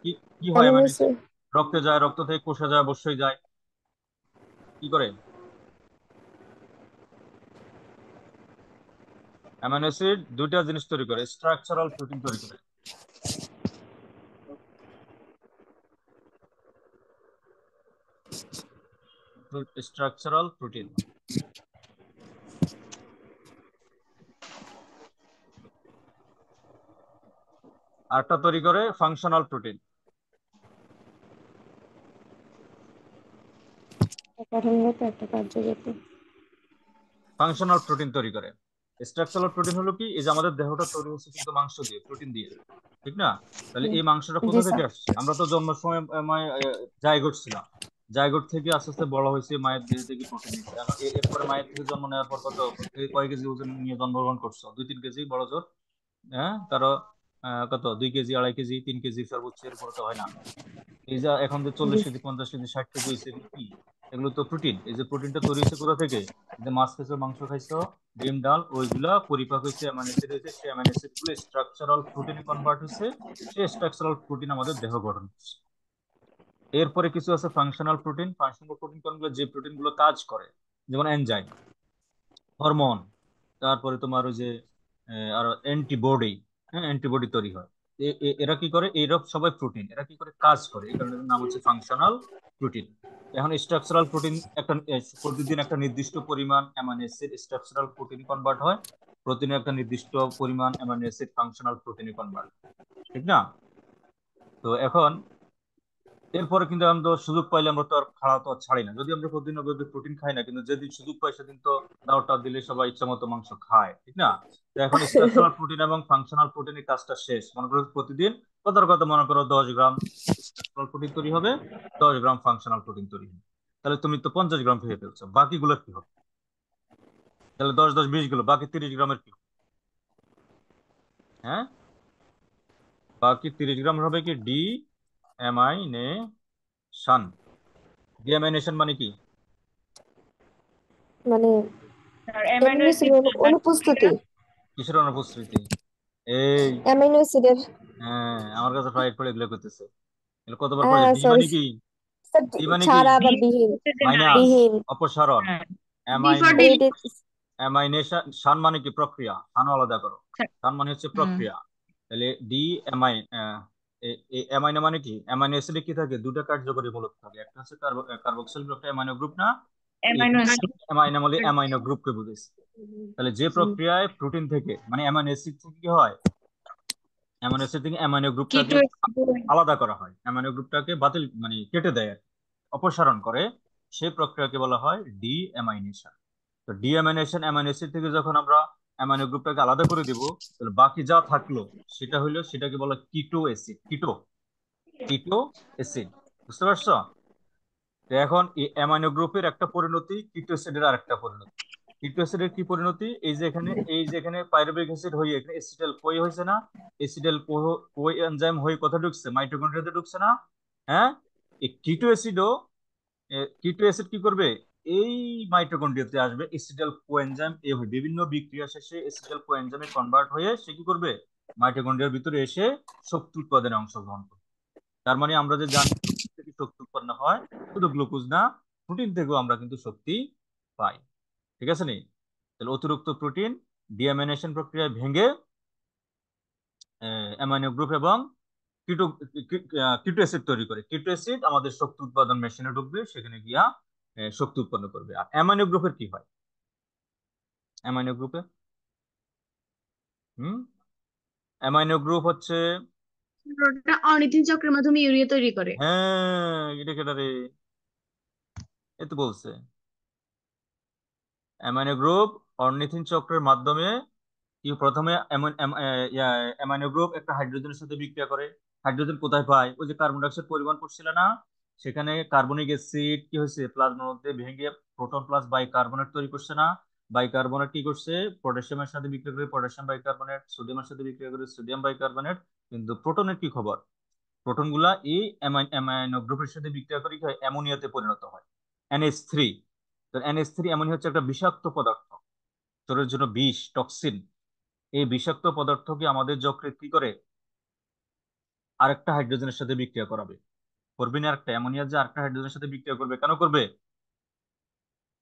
A: কি কি হয়
B: অ্যামিনো
A: অ্যামাইনো অ্যাসিড?
B: অ্যাসিড।
A: রক্তে যায়, রক্ত থেকে কোষে যায়, অবশ্যই যায়, কি করে? অ্যামাইনো অ্যাসিড দুইটা জিনিস তৈরি করে, স্ট্রাকচারাল প্রোটিন তৈরি করে। Structural protein. আরটা তৈরি করে ফাংশনাল প্রোটিন।
C: একটা গঠনগত একটা কার্যগত।
A: ফাংশনাল প্রোটিন তৈরি করে। স্ট্রাকচারাল প্রোটিন হলো কি, এই যে আমাদের দেহটা তৈরি হচ্ছে কিন্তু মাংস দিয়ে, প্রোটিন দিয়ে, ঠিক না? তাহলে এই মাংসটা
C: জি
A: কোথা থেকে
C: স্যার।
A: আসছে? আমরা তো জন্মের সময় জাইগোট ছিলাম। জাইগোট থেকে আস্তে আস্তে বড় হয়েছে, মায়ের দেহ থেকে প্রোটিন নিচ্ছে। এখন এরপরে মায়ের থেকে জন্ম নেওয়ার পর কত, কয় কেজি ওজন নিয়ে জন্মগ্রহণ করছো? 2-3 কেজি বড় জোর। হ্যাঁ, কারো কত 2 কেজি, 2.5 কেজি, 3 কেজি সর্বোচ্চ, এরপরে তো হয় না। এই যে এখন যে
C: জি
A: 40 কেজি, 50 কেজি, 60 কেজি হয়েছে, এগুলো কি? এগুলো তো প্রোটিন। এই যে প্রোটিনটা তৈরি হয়েছে কোথা থেকে? যে মাছ খাইছো, মাংস খাইছো, ডিম ডাল, ওইগুলা পরিপাক হয়েছে, অ্যামাইনো অ্যাসিড হয়েছে, সেই অ্যামাইনো অ্যাসিড গুলো স্ট্রাকচারাল প্রোটিনে কনভার্ট হয়েছে। সেই স্ট্রাকচারাল প্রোটিন আমাদের দেহ গঠন করছে। এরপরে কিছু আছে ফাংশনাল প্রোটিন। ফাংশনাল প্রোটিন কোনগুলো? যে প্রোটিন গুলো কাজ করে, যেমন এনজাইম, হরমোন, তারপরে তোমার ওই যে আর অ্যান্টিবডি। হ্যাঁ, অ্যান্টিবডি তৈরি হয়। এরা কি করে? এরা সবাই প্রোটিন। এরা কি করে? কাজ করে। এই কারণে এদের নাম হচ্ছে ফাংশনাল প্রোটিন। এখন স্ট্রাকচারাল প্রোটিন একটা প্রতিদিন একটা নির্দিষ্ট পরিমাণ amino acid structural protein convert হয়। প্রতিদিন একটা নির্দিষ্ট পরিমাণ অ্যামাইনো অ্যাসিড ফাংশনাল প্রোটিনে কনভার্ট, ঠিক না? তো এখন এরপরে কিন্তু আমরা তো সুযোগ পাইলে আমরা তো আর খাওয়া তো আর ছাড়ি না। যদি আমরা প্রতিদিন প্রোটিন খাই না, কিন্তু যেদিন সুযোগ পাই সেদিন তো দাওয়াটা দিলে সবাই ইচ্ছা মতো মাংস খায়, ঠিক না? তো এখন স্ট্রাকচারাল প্রোটিন এবং ফাংশনাল প্রোটিনের কাজটা শেষ। মনে করো প্রতিদিন কথার কথা, মনে করো 10 গ্রাম স্ট্রাকচারাল প্রোটিন তৈরি হবে, 10 গ্রাম ফাংশনাল প্রোটিন তৈরি হবে। তাহলে তুমি তো 50 গ্রাম খেয়ে ফেলছো, বাকিগুলো কি হবে? তাহলে 10-10-20 গেলো, বাকি 30 গ্রামের কি হবে? হ্যাঁ, বাকি 30 গ্রাম হবে কি? D amination. ডি অ্যামাইনেশন মানে কি?
C: মানে
B: আর অ্যামাইনো
C: এমনি ছিল
B: অ্যাসিড
C: অনুপস্থিতি।
A: কিসের অনুপস্থিতি? এই,
C: অ্যামিনো অ্যাসিডের।
A: হ্যাঁ, আমার কাছে প্রায় পড়ে এগুলো করতেছে। এগুলো কতবার পড়েছে? ডি
C: সরি
A: মানে কি? ডি মানে কি?
C: ছাড়া বা
B: বি
C: বিহীন।
B: হচ্ছে যে নাই।
A: মাইনাস,
C: বিহীন।
A: অপসারণ।
B: হ্যাঁ, B for
A: amino,
C: eight.
B: Delete.
A: Amination. শান মানে কি? প্রক্রিয়া। শান আলাদা করো। শান মানে হচ্ছে
B: হুম।
A: প্রক্রিয়া। তাহলে ডি অ্যামাইন, অ্যামাইনো মানে কি? অ্যামাইনো অ্যাসিডে কি থাকে? দুটো কার্যকরী মূলক থাকে, একটা হচ্ছে কার্বক্সিল গ্রুপ, একটা অ্যামাইনো গ্রুপ না?
B: অ্যামাইনো
A: এখানে
B: অ্যাসিড।
A: অ্যামাইনো বলে অ্যামাইনো গ্রুপকে বুঝেছি। তাহলে যে প্রক্রিয়ায় প্রোটিন থেকে, মানে অ্যামাইনো অ্যাসিড থেকে কি হয়, অ্যামাইনো অ্যাসিড থেকে অ্যামাইনো গ্রুপটাকে
B: কিটো
A: আলাদা করা হয়, অ্যামাইনো গ্রুপটাকে বাতিল মানে কেটে দেয় আর কি, অপসারণ করে, সেই প্রক্রিয়াকে বলা হয় ডি অ্যামাইনেশন। তো ডি অ্যামাইনেশন, অ্যামাইনো অ্যাসিড থেকে যখন আমরা অ্যামাইনো গ্রুপটাকে আলাদা করে দিব, তাহলে বাকি যা থাকলো সেটা হইলো, সেটাকে বলা কিটো অ্যাসিড। কিটো, কিটো অ্যাসিড, বুঝতে পারছো? তো এখন এই অ্যামাইনো গ্রুপের একটা পরিণতি, কিটো অ্যাসিডের আরেকটা পরিণতি। কিটো অ্যাসিডের কি পরিণতি? এই যে এখানে পাইরুভিক অ্যাসিড হয়ে এখানে এসিটাইল কোই হয়েছে না? এসিটাইল কোই এনজাইম হয়ে কোথায় ঢুকছে? মাইটোকন্ড্রিয়াতে ঢুকছে না? হ্যাঁ, এই কিটো অ্যাসিডও, কিটো অ্যাসিড কি করবে? এই মাইটোকন্ড্রিয়াতে আসবে, এসিটাইল কোএনজাইম এ হয়ে বিভিন্ন বিক্রিয়া শেষে এসিটাইল কোএনজাইমে কনভার্ট হয়ে সে কি করবে? মাইটোকন্ড্রিয়ার ভিতরে এসে শক্তি উৎপাদনে অংশগ্রহণ করবে। তার মানে আমরা যে জানি প্রোটিন থেকে শক্তি উৎপন্ন হয়, শুধু গ্লুকোজ না, প্রোটিন থেকেও আমরা কিন্তু শক্তি পাই, ঠিক আছে নি? তাহলে অতিরিক্ত প্রোটিন ডিঅ্যামিনেশন প্রক্রিয়ায় ভেঙে অ্যামাইনো গ্রুপ এবং কিটো কিটো অ্যাসিড তৈরি করে। কিটো অ্যাসিড আমাদের শক্তি উৎপাদন মেশিনে ঢুকবে, সেখানে গিয়া শক্তি উৎপন্ন করবে। আর অ্যামাইনো গ্রুপের কি হয়? অ্যামাইনো গ্রুপে, হুম, অ্যামাইনো গ্রুপ হচ্ছে,
B: অনিতিন চক্রের মাধ্যমে ইউরিয়া তৈরি করে।
A: হ্যাঁ, এটা কেটা রে? এ তো বলছে অ্যামাইনো গ্রুপ অর্নিথিন চক্রের মাধ্যমে কি, প্রথমে অ্যামাইনো গ্রুপ একটা হাইড্রোজেনের সাথে বিক্রিয়া করে। হাইড্রোজেন কোথায় পায়? ওই যে কার্বন ডাইঅক্সাইড পরিমাণ করছিল না, সেখানে কার্বনিক অ্যাসিড কি হয়েছে, প্লাজমার মধ্যে ভেঙে প্রোটন প্লাস বাইকার্বনেট তৈরি করছে না? বাইকার্বনেট কি করছে? পটাশিয়ামের সাথে বিক্রিয়া করে পটাশিয়াম বাইকার্বনেট, সোডিয়ামের সাথে বিক্রিয়া করে সোডিয়াম বাইকার্বনেট। কিন্তু প্রোটনের কি খবর? প্রোটন গুলা এই অ্যামাইনো গ্রুপের সাথে বিক্রিয়া করে কি হয়? অ্যামোনিয়াতে পরিণত হয়, NH3। তো NH3 অ্যামোনিয়া হচ্ছে একটা বিষাক্ত পদার্থ, শরীরের জন্য বিষ, টক্সিন। এই বিষাক্ত পদার্থকে আমাদের যকৃৎ কি করে? আরেকটা হাইড্রোজেনের সাথে বিক্রিয়া করাবে। করবে না? আরেকটা অ্যামোনিয়া যে আরেকটা হাইড্রোজেনের সাথে বিক্রিয়া করবে, কেন করবে?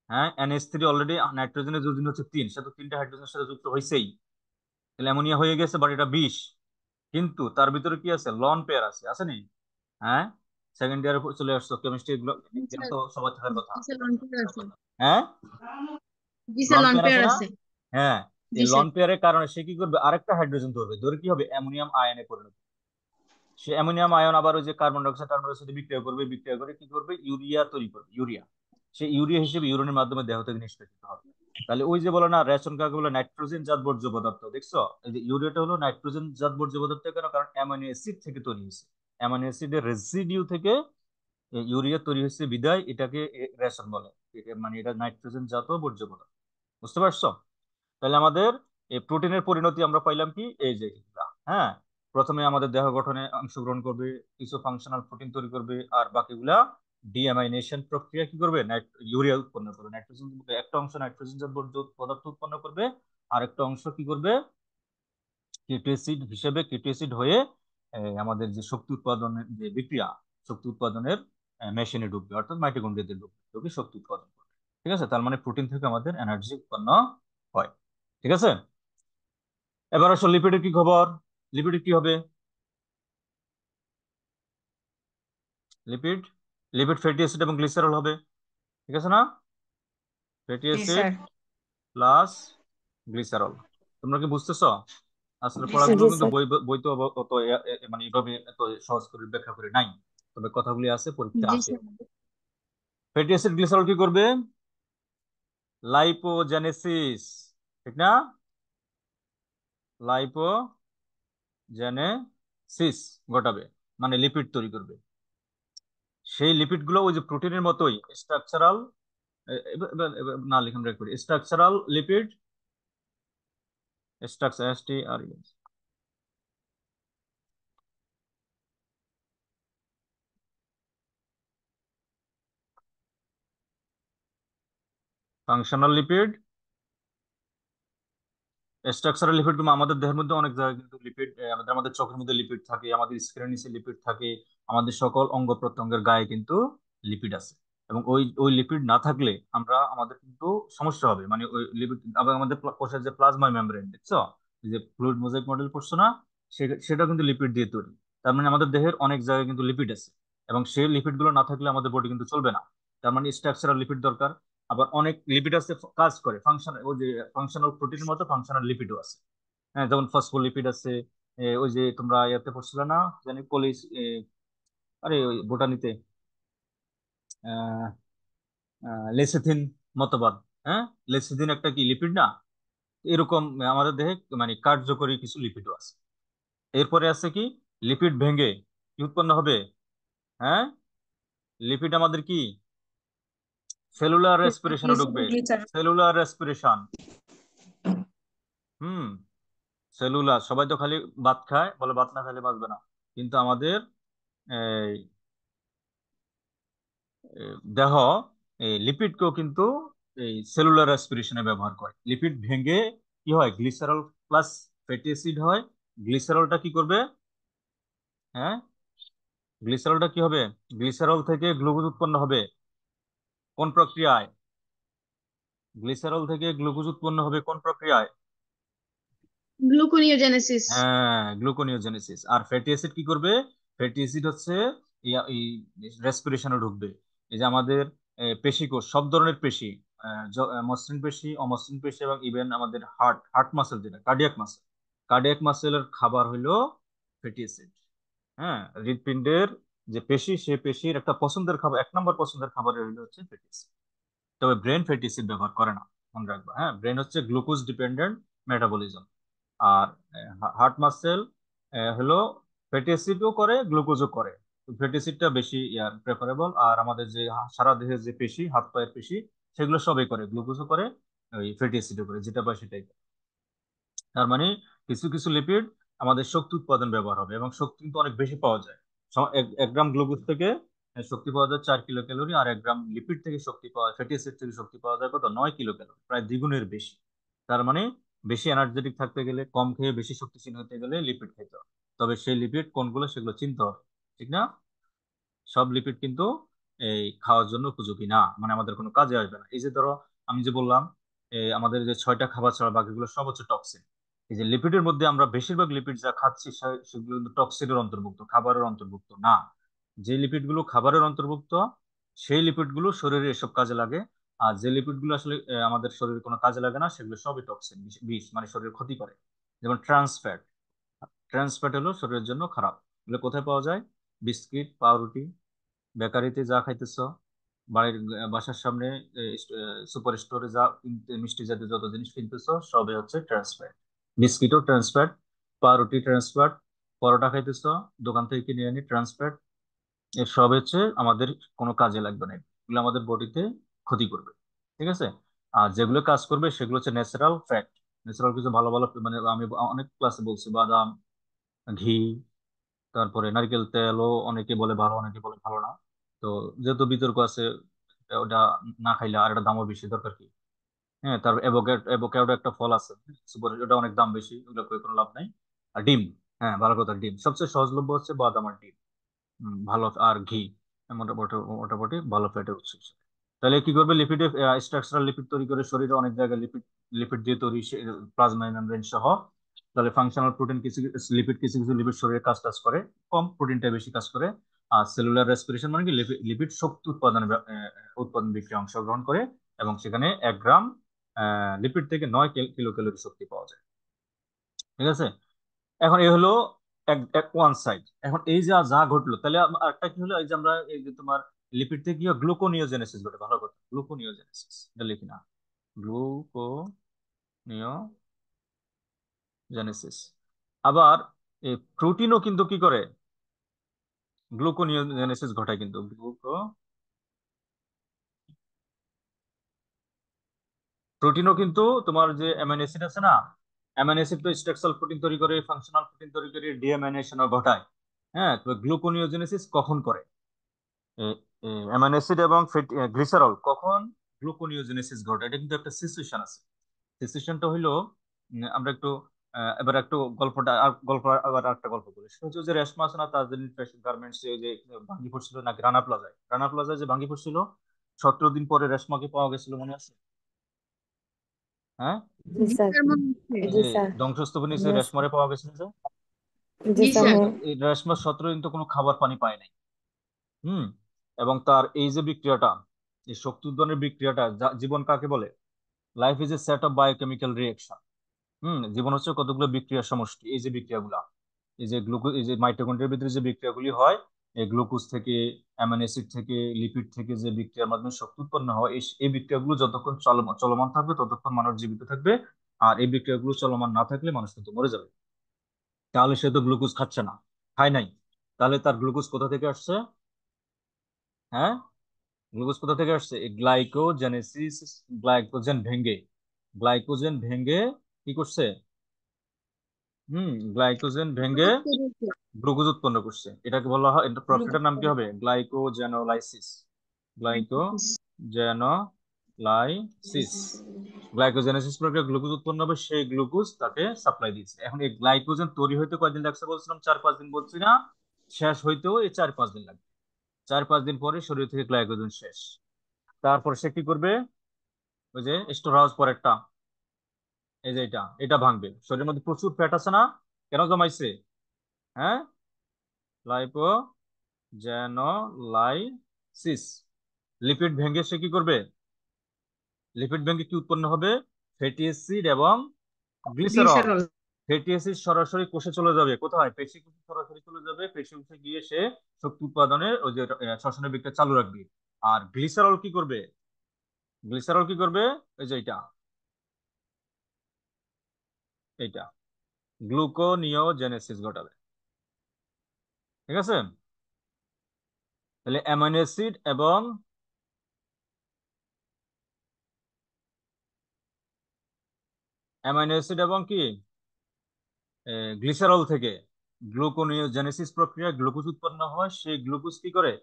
A: হ্যাঁ, NH3 অলরেডি নাইট্রোজেনের যোজন হচ্ছে 3, সে তো 3টা হাইড্রোজেনের সাথে যুক্ত হয়েছেই। তাহলে অ্যামোনিয়া হয়ে গেছে, বাট এটা বিষ। কিন্তু তার ভিতরে কি আছে, লন পেয়ার আছে, আছে নি? হ্যাঁ, সেকেন্ড ইয়ারে চলে আসছো, কেমিস্ট্রি জ্ঞান
B: স্যার,
A: তো সবার থাকার কথা।
B: স্যার লন পেয়ার আছে।
A: হ্যাঁ,
B: জি স্যার,
A: লন
B: লন
A: পেয়ার আছে
B: পেয়ার
A: না?
B: আছে।
A: হ্যাঁ,
B: জি
A: এই লন
B: স্যার।
A: পেয়ারের কারণে সে কি করবে, আরেকটা হাইড্রোজেন ধরবে, ধরে কি হবে, অ্যামোনিয়াম আয়নে পরিণত। সে অ্যামোনিয়াম আয়ন আবার ওই যে কার্বন ডাইঅক্সাইড টার্বন ডাইঅক্সাইড বিক্রিয়া করবে, বিক্রিয়া করে কি করবে, ইউরিয়া তৈরি করবে, ইউরিয়া। সে ইউরিয়া হিসেবে ইউরিনের মাধ্যমে দেহ থেকে নিষ্কাশিত হবে। তাহলে ওই যে বলো না, রেশন কাকে বলে, নাইট্রোজেন জাত বর্জ্য পদার্থ, দেখছো? এই যে ইউরিয়াটা হলো নাইট্রোজেন জাত বর্জ্য পদার্থ, কেন? কারণ অ্যামাইনো অ্যাসিড থেকে তৈরি হয়েছে, অ্যামাইনো অ্যাসিডের রেসিডিউ থেকে ইউরিয়া তৈরি হয়েছে, বিদায় এটাকে রেশন বলে। মানে এটা নাইট্রোজেন জাত বর্জ্য পদার্থ। বুঝতে পারছো? তাহলে আমাদের এই প্রোটিনের পরিণতি আমরা পাইলাম কি, এই যে এগুলা। হ্যাঁ, প্রথমে আমাদের দেহ গঠনে অংশগ্রহণ করবে, কিছু ফাংশনাল প্রোটিন তৈরি করবে, আর বাকিগুলা ডিঅ্যামাইনেশন প্রক্রিয়া কি করবে, ইউরিয়া উৎপন্ন করবে, নাইট্রোজেন, একটা অংশ নাইট্রোজেন জাত বর্জ্য পদার্থ উৎপন্ন করবে, আর একটা অংশ কি করবে, কিটো অ্যাসিড হিসেবে, কিটো অ্যাসিড হয়ে আমাদের যে শক্তি উৎপাদনের যে বিক্রিয়া, শক্তি উৎপাদনের মেশিনে ঢুকবে, অর্থাৎ মাইটোকন্ড্রিয়াতে ঢুকবে, ঢুকে শক্তি উৎপাদন করবে। ঠিক আছে, তার মানে প্রোটিন থেকে আমাদের এনার্জি উৎপন্ন হয়। ঠিক আছে, এবার আসো লিপিডের কি খবর। লিপিড কি হবে? লিপিড, লিপিড ফ্যাটি অ্যাসিড এবং গ্লিসারল হবে। ঠিক আছে না? ফ্যাটি
B: জি
A: অ্যাসিড
B: স্যার।
A: Plus glycerol. তোমরা কি বুঝতেছো? আসলে
B: জি স্যার।
A: পড়াগুলো
C: জি
A: কিন্তু
C: স্যার।
A: বই তো অত মানে এভাবে এত সহজ করে ব্যাখ্যা করে নাই, তবে কথাগুলি আছে, পরীক্ষা
B: জি
A: আসে।
B: স্যার।
A: ফ্যাটি অ্যাসিড গ্লিসারল কি করবে? লাইপোজেনেসিস, ঠিক না? লাইপোজেনেসিস ঘটাবে, মানে লিপিড তৈরি করবে। সেই লিপিড গুলো ওই যে প্রোটিনের মতোই স্ট্রাকচারাল, না লিখুন, রেড করি, structural lipid, structure, STR, functional lipid. Structural lipid আমাদের দেহের মধ্যে অনেক জায়গায় কিন্তু লিপিড, আমাদের চোখের মধ্যে লিপিড থাকে, আমাদের স্কিনের নিচে লিপিড থাকে, আমাদের সকল অঙ্গ প্রত্যঙ্গের গায়ে কিন্তু লিপিড আছে। এবং ওই ওই লিপিড না থাকলে আমাদের কিন্তু সমস্যা হবে, মানে ওই লিপিড, আবার আমাদের কোষের যে প্লাজমা মেমব্রেন, দেখছো? এই যে ফ্লুইড মোজাইক মডেল পড়ছো না? সেটা কিন্তু লিপিড দিয়ে তৈরি। তার মানে আমাদের দেহের অনেক জায়গায় কিন্তু লিপিড আছে, এবং সেই লিপিড গুলো না থাকলে আমাদের বডি কিন্তু চলবে না। তার মানে স্ট্রাকচারাল লিপিড দরকার। আবার অনেক লিপিড আছে কাজ করে, ফাংশন, ওই যে ফাংশনাল প্রোটিনের মতো ফাংশনাল লিপিডও আছে। হ্যাঁ, যেমন ফসফোলিপিড আছে। ওই যে তোমরা ইয়াতে পড়ছিলে না, জানি পলিস, আরে ওই বোটানিতে, লেসিথিন মতবাদ। হ্যাঁ, লেসিথিন একটা কি লিপিড না? এরকম আমাদের দেহে মানে কার্যকরী কিছু লিপিডও আছে। এরপরে আছে কি, লিপিড ভেঙে কি উৎপন্ন হবে? হ্যাঁ, লিপিড আমাদের কি সেলুলার রেসপিরেশনে ঢুকবে,
B: গ্লিসারল।
A: Cellular respiration. হুম, সেলুলার, সবাই তো খালি ভাত খায়, বলে ভাত না খেলে বাঁচবে না, কিন্তু আমাদের এই দেহ এই লিপিডকেও কিন্তু এই সেলুলার রেসপিরেশনে ব্যবহার করে। লিপিড ভেঙে কি হয়, গ্লিসারল প্লাস ফ্যাটি অ্যাসিড হয়। গ্লিসারলটা কি করবে? হ্যাঁ, গ্লিসারলটা কি হবে, গ্লিসারল থেকে গ্লুকোজ উৎপন্ন হবে। কোন প্রক্রিয়ায়? গ্লিসারল থেকে গ্লুকোজ উৎপন্ন হবে কোন প্রক্রিয়ায়?
B: গ্লুকোনিওজেনেসিস।
A: হ্যাঁ, গ্লুকোনিওজেনেসিস। আর ফ্যাটি অ্যাসিড কি করবে? ফ্যাটি অ্যাসিড হচ্ছে এই রেসপিরেশনে ঢুকবে। এই যে আমাদের পেশিকোষ, সব ধরনের পেশি, মসৃণ পেশি, অমসৃণ পেশি, এবং ইভেন আমাদের হার্ট, হার্ট মাসেল, যেটা কার্ডিয়াক মাসেল, কার্ডিয়াক মাসেলের খাবার হইলো ফ্যাটি অ্যাসিড। হ্যাঁ, হৃৎপিণ্ডের যে পেশি, সে পেশির একটা পছন্দের খাবার, এক নম্বর পছন্দের খাবার হইলো হচ্ছে ফ্যাটি অ্যাসিড। তবে ব্রেন ফ্যাটি অ্যাসিড ব্যবহার করে না, মনে রাখবা। হ্যাঁ, ব্রেন হচ্ছে গ্লুকোজ ডিপেন্ডেন্ট মেটাবলিজম। আর হার্ট মাসেল হলো ফ্যাটি অ্যাসিডও করে, গ্লুকোজও করে। ফ্যাটি অ্যাসিডটা বেশি প্রেফারেবল। আর আমাদের যে সারা দেহের যে পেশি, হাত পায়ের পেশি, সেগুলো সবই করে, গ্লুকোজও করে, ওই ফ্যাটি অ্যাসিডও করে, যেটা পায় সেটাই করে। তার মানে কিছু কিছু লিপিড আমাদের শক্তি উৎপাদন ব্যবহার হবে, এবং শক্তি কিন্তু অনেক বেশি পাওয়া যায়। এক গ্রাম গ্লুকোজ থেকে শক্তি পাওয়া যায় 4 কিলো ক্যালোরি, আর 1 গ্রাম লিপিড থেকে শক্তি পাওয়া, ফ্যাটি অ্যাসিড থেকে শক্তি পাওয়া যায় কত, 9 কিলো ক্যালোরি, প্রায় দ্বিগুণের বেশি। তার মানে বেশি এনার্জেটিক থাকতে গেলে, কম খেয়ে বেশি শক্তিশালী হতে গেলে লিপিড খেতে হবে। তবে সেই লিপিড কোনগুলো সেগুলো চিনতে হবে, ঠিক না? সব লিপিড কিন্তু এই খাওয়ার জন্য উপযোগী না, মানে আমাদের কোনো কাজে আসবে না। এই যে ধরো, আমি যে বললাম, আমাদের যে 6টা খাবার ছাড়া বাকিগুলো সব হচ্ছে টক্সিন। এই যে লিপিডের মধ্যে আমরা বেশিরভাগ লিপিড যা খাচ্ছি সেগুলো কিন্তু টক্সিনের অন্তর্ভুক্ত, খাবারের অন্তর্ভুক্ত না। যে লিপিডগুলো খাবারের অন্তর্ভুক্ত সেই লিপিডগুলো শরীরে এসব কাজে লাগে। আর যে লিপিডগুলো আসলে আমাদের শরীরে কোনো কাজে লাগে না সেগুলো সবই টক্সিন, বিষ, মানে শরীরে ক্ষতি করে। যেমন ট্রান্সফ্যাট, ট্রান্সফ্যাট হলো শরীরের জন্য খারাপ। এগুলো কোথায় পাওয়া যায়? বিস্কিট, পাউরুটি, বেকারিতে যা খাইতেছ, বাড়ির বাসার সামনে সুপার স্টোরে যা মিষ্টি জাতীয় যত জিনিস কিনতেছ সবই হচ্ছে ট্রান্সফ্যাট। বিস্কিটও ট্রান্সফ্যাট, পাউরুটি ট্রান্সফ্যাট, পরোটা খাইতেছ দোকান থেকে কিনে আনি ট্রান্সফ্যাট। এর সব হচ্ছে আমাদের কোনো কাজে লাগবে না, এগুলো আমাদের বডিতে ক্ষতি করবে। ঠিক আছে? আর যেগুলো কাজ করবে সেগুলো হচ্ছে ন্যাচারাল ফ্যাট। ন্যাচারাল কিছু ভালো ভালো, মানে আমি অনেক ক্লাসে বলছি, বাদাম, ঘি, তারপরে নারকেল তেলও অনেকে বলে ভালো, অনেকে বলে ভালো না। তো যেহেতু বিতর্ক আছে, ওটা না খাইলে, আর এটা দামও বেশি, দরকার কি? হ্যাঁ, তার এভোক্যাডো একটা ফল আছে, সুপার, ওটা অনেক দাম বেশি, ওগুলো করে কোনো লাভ নাই। আর ডিম, হ্যাঁ ভালো কথা, ডিম সবচেয়ে সহজলভ্য হচ্ছে বাদাম আর ডিম। ভালো, আর ঘি, মোটামুটি মোটামুটি ভালো ফ্যাটের উৎস। তাহলে কি করবে? লিপিডে স্ট্রাকচারাল লিপিড তৈরি করে শরীরে অনেক জায়গায় লিপিড, লিপিড দিয়ে তৈরি, প্লাজমা মেমব্রেন সহ। তাহলে ফাংশনাল প্রোটিন কিছু, লিপিড কিছু কিছু লিপিড শরীরে কাজ টাজ করে, কম প্রোটিনটা বেশি কাজ করে। আর সেলুলার রেসপিরেশন মানে কি, লিপিড শক্তি উৎপাদনে উৎপাদন বিক্রিয়া অংশগ্রহণ করে, এবং সেখানে 1 গ্রাম লিপিড থেকে 9 কিলো ক্যালোরি শক্তি পাওয়া যায়। ঠিক আছে? এখন এই হলো এক এক ওয়ান সাইড। এখন এই যা যা ঘটলো, তাহলে একটা কি হলো, এই যে আমরা এই যে তোমার লিপিড থেকে কি হয়, গ্লুকোনিওজেনেসিস ঘটে। ভালো কথা, গ্লুকোনিওজেনেসিস, এটা লিখি না, গ্লুকোনিওজেনেসিস। আবার এই প্রোটিনও কিন্তু কি করে, গ্লুকোনিওজেনেসিস ঘটায় কিন্তু। প্রোটিনও কিন্তু তোমার যে অ্যামাইনো অ্যাসিড আছে না, অ্যামাইনো অ্যাসিড তো স্ট্রাকচারাল প্রোটিন তৈরি করে, ফাংশনাল প্রোটিন তৈরি করে, ডিঅ্যামাইনেশনও ঘটায়। হ্যাঁ, তো গ্লুকোনিওজেনেসিস কখন করে? অ্যামাইনো অ্যাসিড এবং গ্লিসারল কখন গ্লুকোনিওজেনেসিস ঘটে, এটা কিন্তু একটা সিচুয়েশন আছে। সিচুয়েশনটা হইলো, আমরা একটু এবার একটু গল্পটা, আর গল্প, আবার একটা গল্প বলি। সেটা হচ্ছে যে রেশমা আছে না, তাজরিন ফ্যাশন গার্মেন্টস যে ভাঙ্গি পড়ছিল না, রানা প্লাজায়, রানা প্লাজায় যে ভাঙ্গি পড়ছিল, 17 দিন পরে রেশমাকে পাওয়া গেছিল, মনে আছে? হ্যাঁ,
C: জি স্যার।
B: তার মধ্যে
A: এই
C: জি
A: যে
C: স্যার।
A: ধ্বংসস্তূপের নিচে
C: Yes,
A: রেশমারে পাওয়া গেছিল যে,
C: জি
B: জি
C: স্যার।
A: তো
B: স্যার।
C: হ্যাঁ।
A: এই রেশমা 17 দিন তো কোনো খাবার পানি পায় নাই। হুম। এবং তার এই যে বিক্রিয়াটা, এই শক্তি উৎপাদনের বিক্রিয়াটা, জীবন কাকে বলে? Life is a set of biochemical reaction. জীবন হচ্ছে কতগুলো বিক্রিয়ার সমষ্টি। এই যে বিক্রিয়াগুলা, এই যে গ্লুকোজ, এই যে মাইটোকন্ড্রিয়ার ভিতরে যে বিক্রিয়াগুলি হয়, এই গ্লুকোজ থেকে, অ্যামাইনো অ্যাসিড থেকে, লিপিড থেকে যে বিক্রিয়ার মাধ্যমে শক্তি উৎপন্ন হয়, এই বিক্রিয়াগুলো যতক্ষণ চলমান চলমান থাকবে ততক্ষণ মানুষ জীবিত থাকবে। আর এই বিক্রিয়াগুলো চলমান না থাকলে মানুষ কিন্তু মরে যাবে। তাহলে সে তো গ্লুকোজ খাচ্ছে না, খায় নাই, তাহলে তার গ্লুকোজ কোথা থেকে আসছে? হ্যাঁ, গ্লুকোজ কোথা থেকে আসছে? এই গ্লাইকোজেনেসিস, গ্লাইকোজেন ভেঙে, গ্লাইকোজেন ভেঙে কি করছে? গ্লাইকোজেন ভেঙে গ্লুকোজ উৎপন্ন করছে। এটাকে বলা হয়, এটা প্রক্রিয়াটার নাম কি হবে? গ্লাইকোজেনোলাইসিস। গ্লাইকোজেনোলাইসিস, গ্লাইকোজেনেসিস প্রক্রিয়া গ্লুকোজ উৎপন্ন হবে, সেই গ্লুকোজ তাকে সাপ্লাই দিচ্ছে। এখন এই গ্লাইকোজেন তৈরি হইতে কয়দিন লাগছে বলছিলাম? 4-5 দিন বলছি না? শেষ হইতেও এই 4-5 দিন লাগবে। 4-5 দিন পরে শরীর থেকে গ্লাইকোজেন শেষ। তারপর সে কি করবে? ওই যে স্টোর হাউস পরেরটা, এই যে এটা, এটা ভাঙবে। শরীরের মধ্যে প্রচুর ফ্যাট আছে না, কেন জমাইছে? হ্যাঁ, লাইপোজেনোলাইসিস। লিপিড ভেঙে সে কি করবে? লিপিড ভেঙে কি উৎপন্ন হবে? ফ্যাটি অ্যাসিড এবং গ্লিসারল।
B: গ্লিসারল।
A: ফ্যাটি অ্যাসিড সরাসরি কোষে চলে যাবে, কোথায়? পেশি কোষে সরাসরি চলে যাবে, পেশি কোষে গিয়ে সে শক্তি উৎপাদনে ওই যে শ্বসনের বিক্রিয়া চালু রাখবে। আর গ্লিসারল কি করবে? গ্লিসারল কি করবে? এই যে এটা, এইটা গ্লুকোনিওজেনেসিস ঘটাবে। ঠিক আছে? তাহলে অ্যামাইনো অ্যাসিড এবং কি গ্লিসারল থেকে গ্লুকোনিওজেনেসিস প্রক্রিয়া গ্লুকোজ উৎপন্ন হয়, সেই গ্লুকোজ কি করে?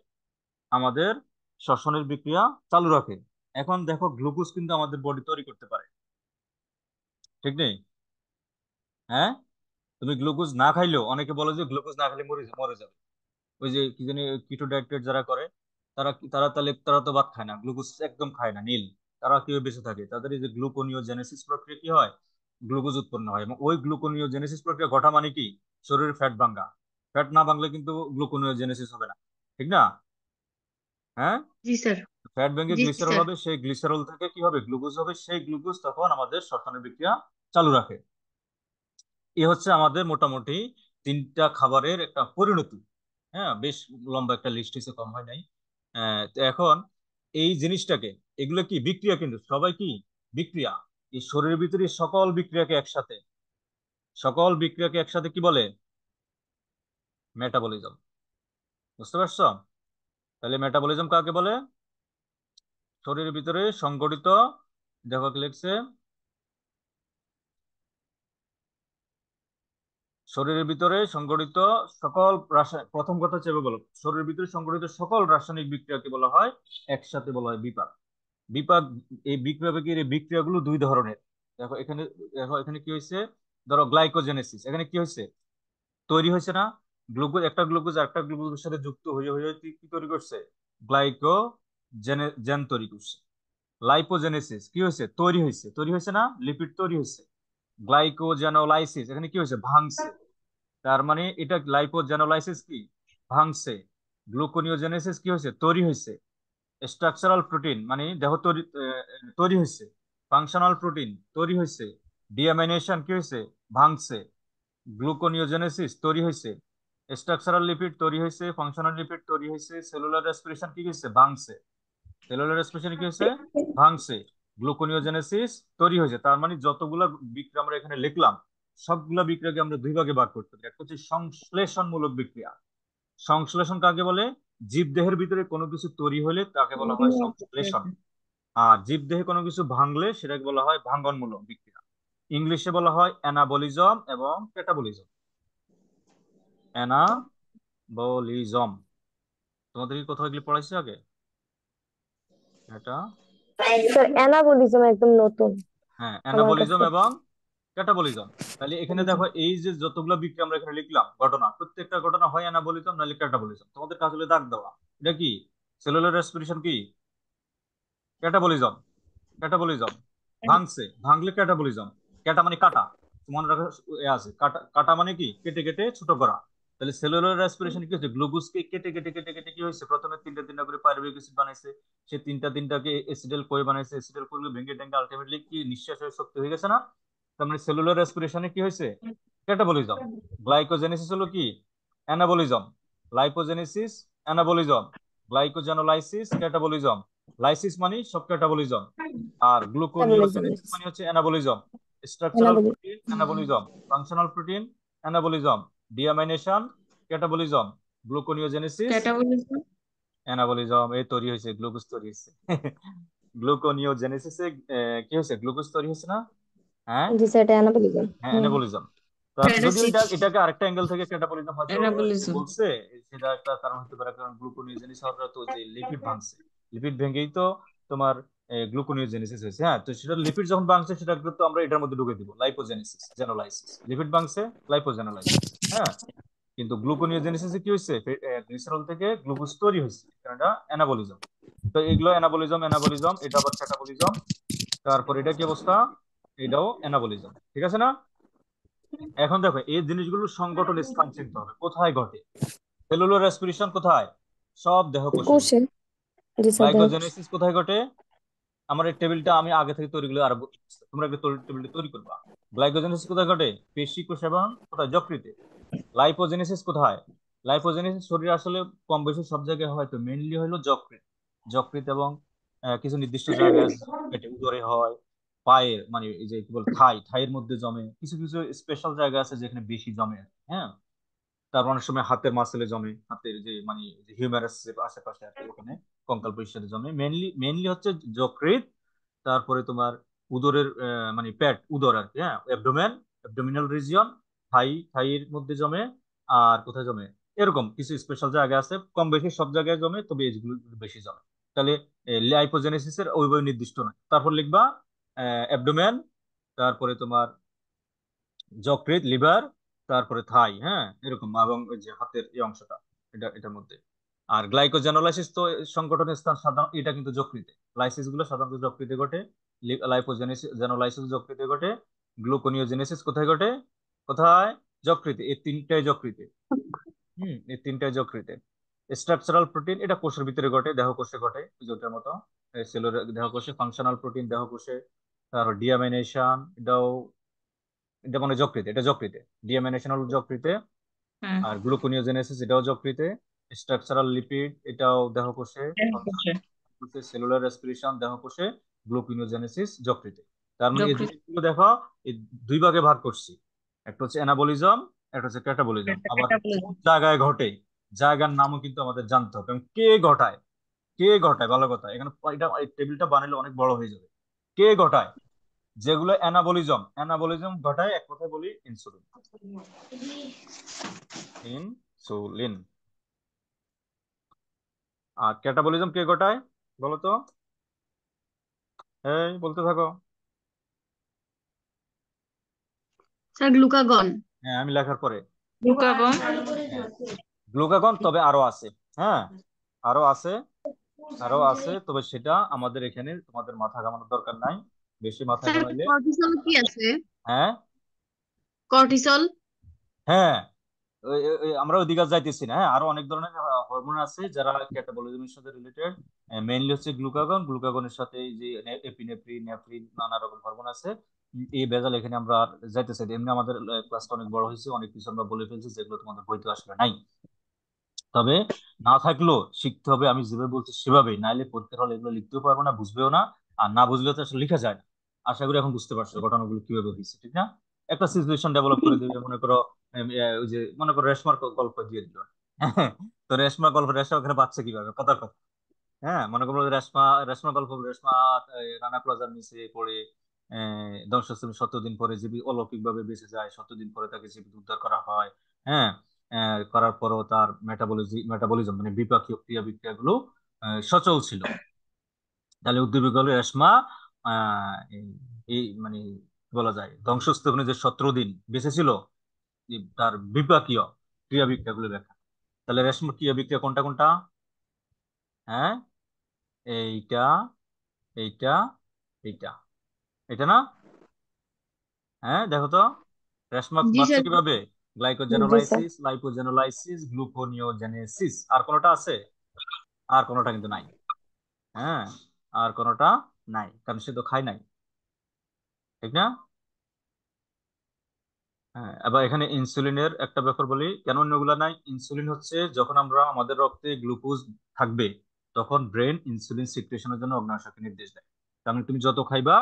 A: আমাদের শ্বসনের বিক্রিয়া চালু রাখে। এখন দেখো, গ্লুকোজ কিন্তু আমাদের বডি তৈরি করতে পারে, ঠিক নেই? হ্যাঁ, তুমি গ্লুকোজ না খাইলেও, অনেকে বলে যে গ্লুকোজ না খেলে মরে মরে যাবে। ওই যে কি জানি কিটো ডায়েট যারা করে, তারা তাহলে তারা তো ভাত খায় না, গ্লুকোজ একদম খায় না, নীল। তারা কিভাবে বেঁচে থাকে? তাদের এই যে গ্লুকোনিওজেনেসিস প্রক্রিয়া কি হয়, গ্লুকোজ উৎপন্ন হয়, এবং ওই গ্লুকোনিওজেনেসিস প্রক্রিয়া ঘটা মানে কি শরীরের ফ্যাট ভাঙা। ফ্যাট না ভাঙলে কিন্তু গ্লুকোনিওজেনেসিস হবে না, ঠিক না? হ্যাঁ,
B: জি স্যার।
A: ফ্যাট ভেঙে
B: জি
A: গ্লিসারল
B: স্যার।
A: হবে, সেই গ্লিসারল থেকে কি হবে গ্লুকোজ হবে, সেই গ্লুকোজ তখন আমাদের শ্বসনের বিক্রিয়া চালু রাখে। এ হচ্ছে আমাদের মোটামুটি তিনটা খাবারের একটা পরিণতি। হ্যাঁ, বেশ লম্বা একটা লিস্ট হয়েছে, কম হয় নাই। তো এখন এই জিনিসটাকে, এগুলো কি বিক্রিয়া, কিন্তু সবাই কি বিক্রিয়া। এই শরীরের ভিতরে সকল বিক্রিয়াকে একসাথে কি বলে? মেটাবলিজম। বুঝতে পারছো? তাহলে মেটাবলিজম কাকে বলে? শরীরের ভিতরে সংগঠিত, দেখো কি লিখছে, শরীরের ভিতরে সংগঠিত সকল রাসায়নিক, প্রথম কথা হচ্ছে বলো, শরীরের ভিতরে সংগঠিত সকল রাসায়নিক বিক্রিয়াকে বলা হয় একসাথে বলা হয় বিপাক। বিপাক, এই বিক্রিয়া, এই বিক্রিয়াগুলো দুই ধরনের। দেখো এখানে, কি হয়েছে, ধরো গ্লাইকোজেনেসিস, এখানে কি হয়েছে, তৈরি হয়েছে না, গ্লুকোজ, একটা গ্লুকোজ আরেকটা গ্লুকোজের সাথে যুক্ত হয়ে হয়ে কি তৈরি করছে, গ্লাইকোজেন তৈরি করছে। লাইপোজেনেসিস কি হয়েছে, তৈরি হয়েছে না, লিপিড তৈরি হয়েছে। গ্লাইকোজেনোলাইসিস, এখানে কি হয়েছে, ভাঙছে। তার মানে এটা লাইপোজেনোলাইসিস কি, ভাঙছে। গ্লুকোনিওজেনেসিস কি হয়েছে, তৈরি হয়েছে। স্ট্রাকচারাল প্রোটিন মানে দেহ তৈরি, তৈরি হয়েছে। ফাংশনাল প্রোটিন তৈরি হয়েছে। ডিঅ্যামিনেশন কি হয়েছে, ভাঙছে। গ্লুকোনিওজেনেসিস তৈরি হয়েছে। স্ট্রাকচারাল লিপিড তৈরি হয়েছে, ফাংশনাল লিপিড তৈরি হয়েছে। সেলুলার রেসপিরেশন কি হয়েছে, ভাঙছে। সেলুলার রেসপিরেশন কি হয়েছে, ভাঙছে। গ্লুকোনিওজেনেসিস তৈরি হয়েছে। তার মানে যতগুলা বিক্রিয়া আমরা এখানে লিখলাম, সবগুলা বিক্রিয়াকে আমরা দুই ভাগে ভাগ করতে পারি। একটা হচ্ছে সংশ্লেষণমূলক বিক্রিয়া। সংশ্লেষণ কাকে বলে? জীবদেহের ভিতরে কোনো কিছু তৈরি হলে তাকে বলা হয় সংশ্লেষণ। আর জীবদেহে কোনো কিছু ভাঙলে সেটাকে বলা হয় ভাঙ্গনমূলক বিক্রিয়া। ইংলিশে বলা হয় অ্যানাবলিজম এবং ক্যাটাবলিজম। অ্যানাবলিজম, তোমাদের কি কোথাও এগুলি পড়াইছে আগে? এটা,
C: স্যার অ্যানাবলিজম একদম নতুন
A: হ্যাঁ,
C: আমার
A: অ্যানাবলিজম
C: কাছে।
A: এবং ক্যাটাবলিজম। তাহলে এখানে দেখো এই যে যতগুলো বিক্রিয়া আমরা এখানে লিখলাম ঘটনা, প্রত্যেকটা ঘটনা হয় অ্যানাবলিজম নাহলে ক্যাটাবলিজম। তোমাদের কাজ হলো দাগ দেওয়া। এটা কি, সেলুলার রেসপিরেশন কি, ক্যাটাবলিজম। ক্যাটাবলিজম, ভাঙছে, ভাঙলে ক্যাটাবলিজম। ক্যাটা মানে কাটা, মনে রাখা আছে, কাটা, কাটা মানে কি কেটে কেটে ছোট করা। তাহলে সেলুলার রেসপিরেশন কি হচ্ছে, গ্লুকোজকে কেটে কেটে কেটে কেটে কি হয়েছে, প্রথমে তিনটা তিনটা করে পাইরুভিক অ্যাসিড বানাইছে, সে তিনটা তিনটাকে এসিডেল কোয়ে বানাইছে, এসিডেল কোয়ে ভেঙে টেঙ্গে আলটিমেটলি কি নিঃশ্বাস হয়ে শক্তি হয়ে গেছে না। তার মানে সেলুলার রেসপিরেশনে কি হয়েছে, ক্যাটাবলিজম। গ্লাইকোজেনেসিস হলো কি, anabolism. Lipogenesis, anabolism. Glycogenolysis, catabolism. Lysis মানে সব ক্যাটাবলিজম। আর
C: অ্যানাবলিজম,
A: গ্লুকোনিওজেনেসিস মানে হচ্ছে anabolism. Structural
C: anabolism,
A: protein anabolism, functional protein anabolism, deamination catabolism, gluconeogenesis
B: catabolism.
A: Anabolism. এই তৈরি হয়েছে গ্লুকোজ তৈরি হয়েছে। গ্লুকোনিওজেনেসিসে কি হয়েছে, গ্লুকোজ তৈরি হয়েছে না? হ্যাঁ,
C: জি স্যার এটা অ্যানাবলিজম।
A: হ্যাঁ,
C: হুম।
A: অ্যানাবলিজম। যদিও
B: প্যারাসিট।
A: এটাকে আরেকটা অ্যাঙ্গেল থেকে ক্যাটাবলিজম হয়তো
B: অ্যানাবলিজম।
A: বলছে, সেটা একটা কারণ হতে পারে, কারণ গ্লুকোনিওজেনেসিস হওয়ার তো যে লিপিড ভাঙছে, লিপিড ভেঙেই তো তোমার গ্লুকোনিওজেনেসিস হয়েছে। হ্যাঁ, তো সেটা লিপিড যখন ভাঙছে সেটা তো আমরা এটার মধ্যে ঢুকে দিব, লাইপোজেনেসিস জেনোলাইসিস। লিপিড ভাঙছে, লাইপোজেনোলাইসিস। হ্যাঁ, কিন্তু গ্লুকোনিওজেনেসিসে কি হয়েছে, গ্লিসারল থেকে গ্লুকোজ তৈরি হয়েছে, এটা অ্যানাবলিজম। তো এগুলো অ্যানাবলিজম, এটা আবার ক্যাটাবলিজম। তারপর এটা কি অবস্থা, এটাও অ্যানাবলিজম, ঠিক আছে না? এখন দেখো এই জিনিসগুলো সংগঠন স্থান চিনতে হবে কোথায় ঘটে। সেলুলার রেসপিরেশন কোথায়, সব দেহ কোষের
C: কোষে।
A: মধ্যে।
C: জি স্যার দেহকোষ।
A: গ্লাইকোজেনেসিস কোথায় ঘটে, আমার এই টেবিলটা আমি আগে থেকে তৈরি করে, আর তোমরা একটা টেবিলটা তৈরি করবা। গ্লাইকোজেনেসিস কোথায় ঘটে, পেশি কোষ এবং কোথায়, যকৃতে। লাইপোজেনেসিস কোথায়, লাইপোজেনেসিস শরীরে আসলে কম বেশি সব জায়গায় হয়, তো মেইনলি হলো যকৃৎ। যকৃৎ এবং কিছু নির্দিষ্ট জায়গায় আছে, যেমন পেটে উদরে হয়, পায়ের মানে এই যে কি বল থাইয়ের মধ্যে জমে, কিছু কিছু স্পেশাল জায়গা আছে যেখানে বেশি জমে আর কি। হ্যাঁ, তার অনেক সময় হাতের মাসেলে জমে, হাতের যে মানে হিউমারাস আশেপাশে আর কি, ওখানে কঙ্কাল পরিষদে জমে। মেইনলি হচ্ছে যকৃৎ। তারপরে তোমার উদরের মানে পেট, উদর আর কি, হ্যাঁ, অ্যাবডোমিনাল রিজিয়ন, থাইয়ের মধ্যে জমে। আর কোথায় জমে, এরকম কিছু স্পেশাল জায়গা আছে, কম বেশি সব জায়গায় জমে, তবে এইগুলো বেশি জমে। তাহলে লাইপোজেনেসিসের ওইভাবে নির্দিষ্ট নয়। তারপর লিখবা অ্যাবডোমেন, তারপরে তোমার যকৃৎ, লিভার, তারপরে থাই, হ্যাঁ, এরকম, এবং ওই যে হাতের এই অংশটা, এটার মধ্যে। আর গ্লাইকোজেনোলাইসিস তো সংগঠনের স্থান সাধারণ, এটা কিন্তু যকৃতে। লাইসিস গুলো সাধারণত যকৃতে ঘটে, লাইপোজেনোলাইসিস যকৃতে ঘটে। গ্লুকোনিওজেনেসিস কোথায় ঘটে? কোথায়? যকৃতে। এই তিনটাই যকৃতে। এই তিনটাই যকৃতে। স্ট্রাকচারাল প্রোটিন এটা কোষের ভিতরে ঘটে, দেহকোষে ঘটে, যেটার মতো সেলুলার দেহকোষে। ফাংশনাল প্রোটিন দেহকোষে। তারপর ডিয়ামিনেশন এটাও, এটা মানে যকৃতে, এটা যকৃতে। ডিয়ামিনেশন হলো যকৃতে।
B: হুম।
A: আর গ্লুকোনিওজেনেসিস এটাও যকৃতে। স্ট্রাকচারাল লিপিড এটাও দেহকোষে। সেলুলার রেসপিরেশন দেহকোষে। গ্লুকোনিওজেনেসিস যকৃতে। তার মানে এই
B: যকৃৎ।
A: জিনিসগুলো দেখো, এই দুই ভাগে ভাগ করছি। একটা হচ্ছে অ্যানাবলিজম, একটা হচ্ছে ক্যাটাবলিজম। আবার কোন জায়গায় ঘটে, জায়গার নামও কিন্তু আমাদের জানতে হবে, এবং কে ঘটায়। কে ঘটায়, ভালো কথা, এখানে এটা এই টেবিলটা বানালে অনেক বড় হয়ে যাবে। কে ঘটায়? যেগুলো অ্যানাবলিজম, অ্যানাবলিজম ঘটায় এক কথায় বলি ইনসুলিন। ইনসুলিন। আর ক্যাটাবলিজম কে ঘটায় বলো তো? এই বলতে থাকো।
B: Sir glucagon.
A: হ্যাঁ, আমি লেখার পরে।
B: গ্লুকাগন।
A: হ্যাঁ, গ্লুকাগন, তবে আরো আছে। হ্যাঁ, আরো আছে। আরো আছে, তবে সেটা আমাদের এখানে তোমাদের মাথা ঘামানোর দরকার নাই। বেশি মাথা
B: স্যার
A: ঘামাইলে।
B: কর্টিসল কি আছে?
A: হ্যাঁ।
B: কর্টিসল।
A: হ্যাঁ, আমরা ওইদিকে যাইতেছি না। হ্যাঁ, আরো অনেক ধরনের হরমোন আছে যারা ক্যাটাবলিজমের সাথে রিলেটেড। মেইনলি হচ্ছে গ্লুকাগন, গ্লুকাগনের সাথে এই যে এপিনেফ্রিন, নেফ্রিন, নানা রকম হরমোন আছে। এই ভেজাল এখানে আমরা আর যাইতেছি না। এমনি আমাদের ক্লাসটা অনেক বড় হয়েছে, অনেক কিছু আমরা বলে ফেলছি যেগুলো তোমাদের বইতে আসলে নাই। তবে না থাকলেও শিখতে হবে, আমি যেভাবে বলছি সেভাবেই, নাইলে পরীক্ষার হলে এগুলো লিখতেও পারবো না, বুঝবেও না। আর না বুঝলেও তো আসলে লেখা যায় না। আশা করি এখন বুঝতে পারছো ঘটনাগুলো কিভাবে হয়েছে, ঠিক না? একটা সিচুয়েশন ডেভেলপ করে দিবে, মনে করো ওই যে মনে করো রেশমার গল্প দিয়ে দিল। তো রেশমা গল্প, রেশমা ওখানে বাচ্চা কিভাবে, কথার কথা। হ্যাঁ, মনে করো রেশমা, রেশমা গল্প, রেশমা রানা প্লাজার নিচে পড়ে ধ্বংসস্তূপে 70 দিন পরে জীবিত অলৌকিক ভাবে বেঁচে যায়, 70 দিন পরে তাকে জীবিত উদ্ধার করা হয়। হ্যাঁ, করার পরও তার মেটাবলিজম মানে বিপাকীয় ক্রিয়া বিক্রিয়া গুলো সচল ছিল। তাহলে উদ্দীপক হলো রেশমা এই মানে কি বলা যায়, ধ্বংসস্তূপে যে 17 দিন বেঁচে ছিল, তার বিপাকীয় ক্রিয়া বিক্রিয়া গুলো ব্যাখ্যা। তাহলে রেশমার ক্রিয়া বিক্রিয়া কোনটা কোনটা? হ্যাঁ, এইটা, এইটা, এইটা, এটা না? হ্যাঁ, দেখো তো, রেশমা
B: জি
A: বাচ্চা
B: স্যার।
A: কিভাবে?
C: জি স্যার।
A: Glycogenolysis, lipogenolysis, gluconeogenesis. আর কোনোটা আছে? আর কোনোটা কিন্তু নাই। হ্যাঁ, আর কোনোটা নাই, কারণ সে তো খায় নাই, ঠিক না? হ্যাঁ, এবার এখানে ইনসুলিনের একটা ব্যাপার বলি, কেন অন্যগুলা নাই। ইনসুলিন হচ্ছে যখন আমরা আমাদের রক্তে গ্লুকোজ থাকবে, তখন ব্রেন ইনসুলিন সিক্রেশনের জন্য অগ্নাশয়কে নির্দেশ দেয়। কারণ তুমি যত খাইবা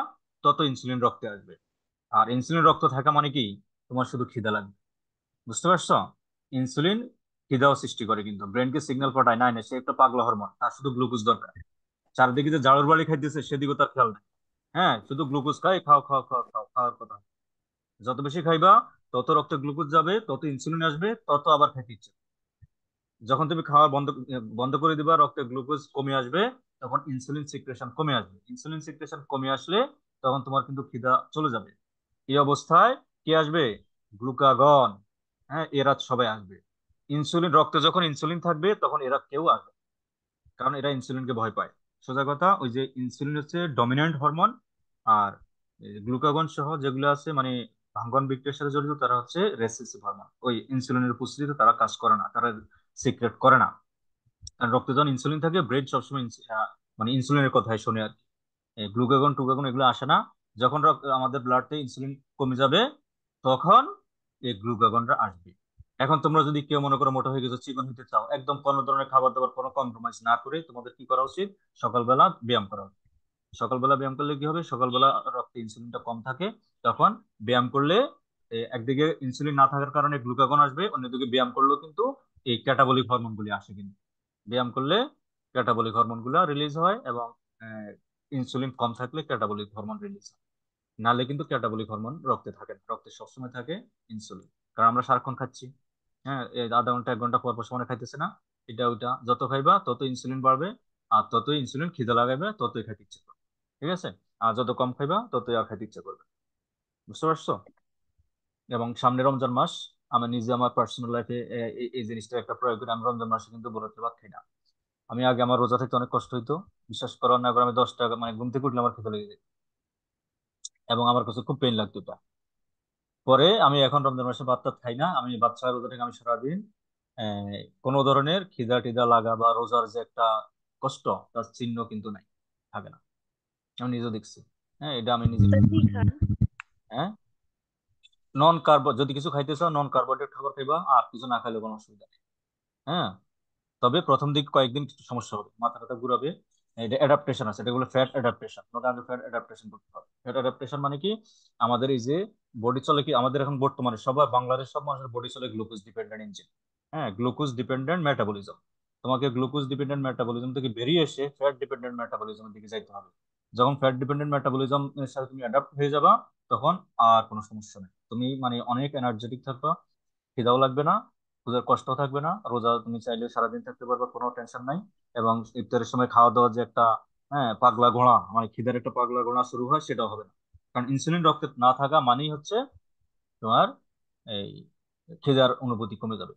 A: তত ইনসুলিন রক্তে আসবে। আর ইনসুলিন রক্ত থাকা মানে কি? তোমার শুধু খিদা লাগবে। বুঝতে পারছো? ইনসুলিন খিদাও সৃষ্টি করে, কিন্তু ব্রেনকে সিগন্যাল পাঠায় নাই না, সে একটা পাগলা হরমোন, তার শুধু গ্লুকোজ দরকার। চারদিকে যে জারুর বাড়ি খাইতেছে সেদিকে তার খেয়াল নাই। হ্যাঁ, শুধু গ্লুকোজ খাই, খাও খাও খাও খাও, খাওয়ার কথা। যত বেশি খাইবা তত রক্তে গ্লুকোজ যাবে, তত ইনসুলিন আসবে, তত আবার খাইতে ইচ্ছে। যখন তুমি খাওয়া বন্ধ বন্ধ করে দিবা, রক্তে গ্লুকোজ কমে আসবে, তখন ইনসুলিন সিক্রেশন কমে আসবে। ইনসুলিন সিক্রেশন কমে আসলে তখন তোমার কিন্তু খিদা চলে যাবে। এই অবস্থায় কি আসবে? গ্লুকাগন। হ্যাঁ, এরা সবাই আসবে। ইনসুলিন রক্তে যখন ইনসুলিন থাকবে তখন এরা কেউ আসবে, কারণ এরা ইনসুলিনকে ভয় পায়। সোজা কথা, ওই যে ইনসুলিন হচ্ছে ডমিন্যান্ট হরমোন। আর গ্লুকাগন সহ যেগুলো আছে মানে ভাঙ্গন বিক্রিয়ার সাথে জড়িত, তারা হচ্ছে রেসেসিভ হরমোন। ওই ইনসুলিনের উপস্থিতিতে তারা কাজ করে না, তারা সিক্রেট করে না। কারণ রক্তে যখন ইনসুলিন থাকে, ব্রেন সবসময় মানে ইনসুলিনের কথাই শোনে আর কি। গ্লুকাগন টুকাগন এগুলো আসে না। যখন আমাদের ব্লাডে ইনসুলিন কমে যাবে, তখন এই গ্লুকাগনটা আসবে। এখন তোমরা যদি কেউ মনে করো মোটা হয়ে গেছো, চিকন হতে চাও, একদম কোনো ধরনের খাবার দাবার কোনো কম্প্রোমাইজ না করে তোমাদের কি করা উচিত? সকালবেলা ব্যায়াম করা উচিত। সকালবেলা ব্যায়াম করলে কি হবে? সকালবেলা রক্তে ইনসুলিনটা কম থাকে, তখন ব্যায়াম করলে একদিকে ইনসুলিন না থাকার কারণে গ্লুকাগন আসবে, অন্যদিকে ব্যায়াম করলেও কিন্তু এই ক্যাটাবলিক হরমোন গুলি আসে। কিন্তু ব্যায়াম করলে ক্যাটাবলিক হরমোন গুলা রিলিজ হয়, এবং ইনসুলিন কম থাকলে ক্যাটাবলিক হরমোন রিলিজ হয়। নালে কিন্তু ক্যাটাবলিক হরমোন রক্তে থাকে না, রক্তে সবসময় থাকে ইনসুলিন। কারণ আমরা সারাক্ষণ খাচ্ছি। হ্যাঁ, এই আধা ঘন্টা 1 ঘন্টা পর পর সময় খাইতেছে না। এটা ওইটা যত খাইবা তত ইনসুলিন বাড়বে, আর ততই ইনসুলিন খিদে লাগাবে, ততই খাইতে ইচ্ছে করবে। ঠিক আছে? আর যত কম খাইবা ততই আর খাইতে ইচ্ছে করবে। বুঝতে পারছো? এবং সামনে রমজান মাস, আমি নিজে আমার পার্সোনাল লাইফে এই জিনিসটা একটা প্রয়োগ করি। আমি রমজান মাসে কিন্তু বরফের ভাত খাই না। আমি আগে আমার রোজা থাকতে অনেক কষ্ট হইতো, বিশ্বাস করো না করে, আমি 10 টাকা মানে ঘুম থেকে উঠলে আমার খেতে লেগে যেত, এবং আমার কাছে খুব পেইন লাগতো এটা। পরে আমি এখন রমজান মাসে ভাত টাত খাই না, আমি বাচ্চা রোজা থেকে আমি সারাদিন কোনো ধরনের খিদা টিদা লাগা বা রোজার যে একটা কষ্ট, তার চিহ্ন কিন্তু নাই, থাকে না। আমি নিজে দেখছি। হ্যাঁ, এটা আমি নিজে
B: তা
A: feel
B: কি
A: করি।
B: খান?
A: হ্যাঁ, নন কার্ব, যদি কিছু খাইতেছ নন কার্বোহাইড্রেট খাবার খাইবা, আর কিছু না খাইলে কোনো অসুবিধা নেই। হ্যাঁ, তবে প্রথম দিক কয়েকদিন কিছু সমস্যা হবে, মাথা টাথা ঘুরাবে। এটা অ্যাডাপ্টেশন আছে, এটা হলো ফ্যাট অ্যাডাপ্টেশন। তোমাকে আগে ফ্যাট অ্যাডাপ্টেশন করতে হবে। ফ্যাট অ্যাডাপ্টেশন মানে কি? আমাদের এই যে বডি চলে, কি আমাদের এখন বর্তমানে সবার বাংলাদেশ সব মানুষের বডি চলে গ্লুকোজ ডিপেন্ডেন্ট ইঞ্জিন। হ্যাঁ, গ্লুকোজ ডিপেন্ডেন্ট মেটাবলিজম। তোমাকে গ্লুকোজ ডিপেন্ডেন্ট মেটাবলিজম থেকে বেরিয়ে এসে ফ্যাট ডিপেন্ডেন্ট মেটাবলিজমের দিকে যাইতে হবে। যখন ফ্যাট ডিপেন্ডেন্ট মেটাবলিজম এর সাথে তুমি অ্যাডাপ্ট হয়ে যাবা, তখন আর কোনো সমস্যা নেই, তুমি মানে অনেক এনার্জেটিক থাকবা, খিদাও লাগবে না, রোজার কষ্ট থাকবে না, রোজা তুমি চাইলে সারাদিন থাকতে পারবে, কোনো টেনশন নাই। এবং ইফতারের সময় খাওয়া দাওয়া যে একটা পাগলা ঘোড়া, মানে খিদের একটা পাগলা ঘোড়া শুরু হয়, সেটাও হবে না। কারণ ইনসুলিন রক্তে না থাকা মানেই হচ্ছে তোমার এই খিদার অনুভূতি কমে যাবে,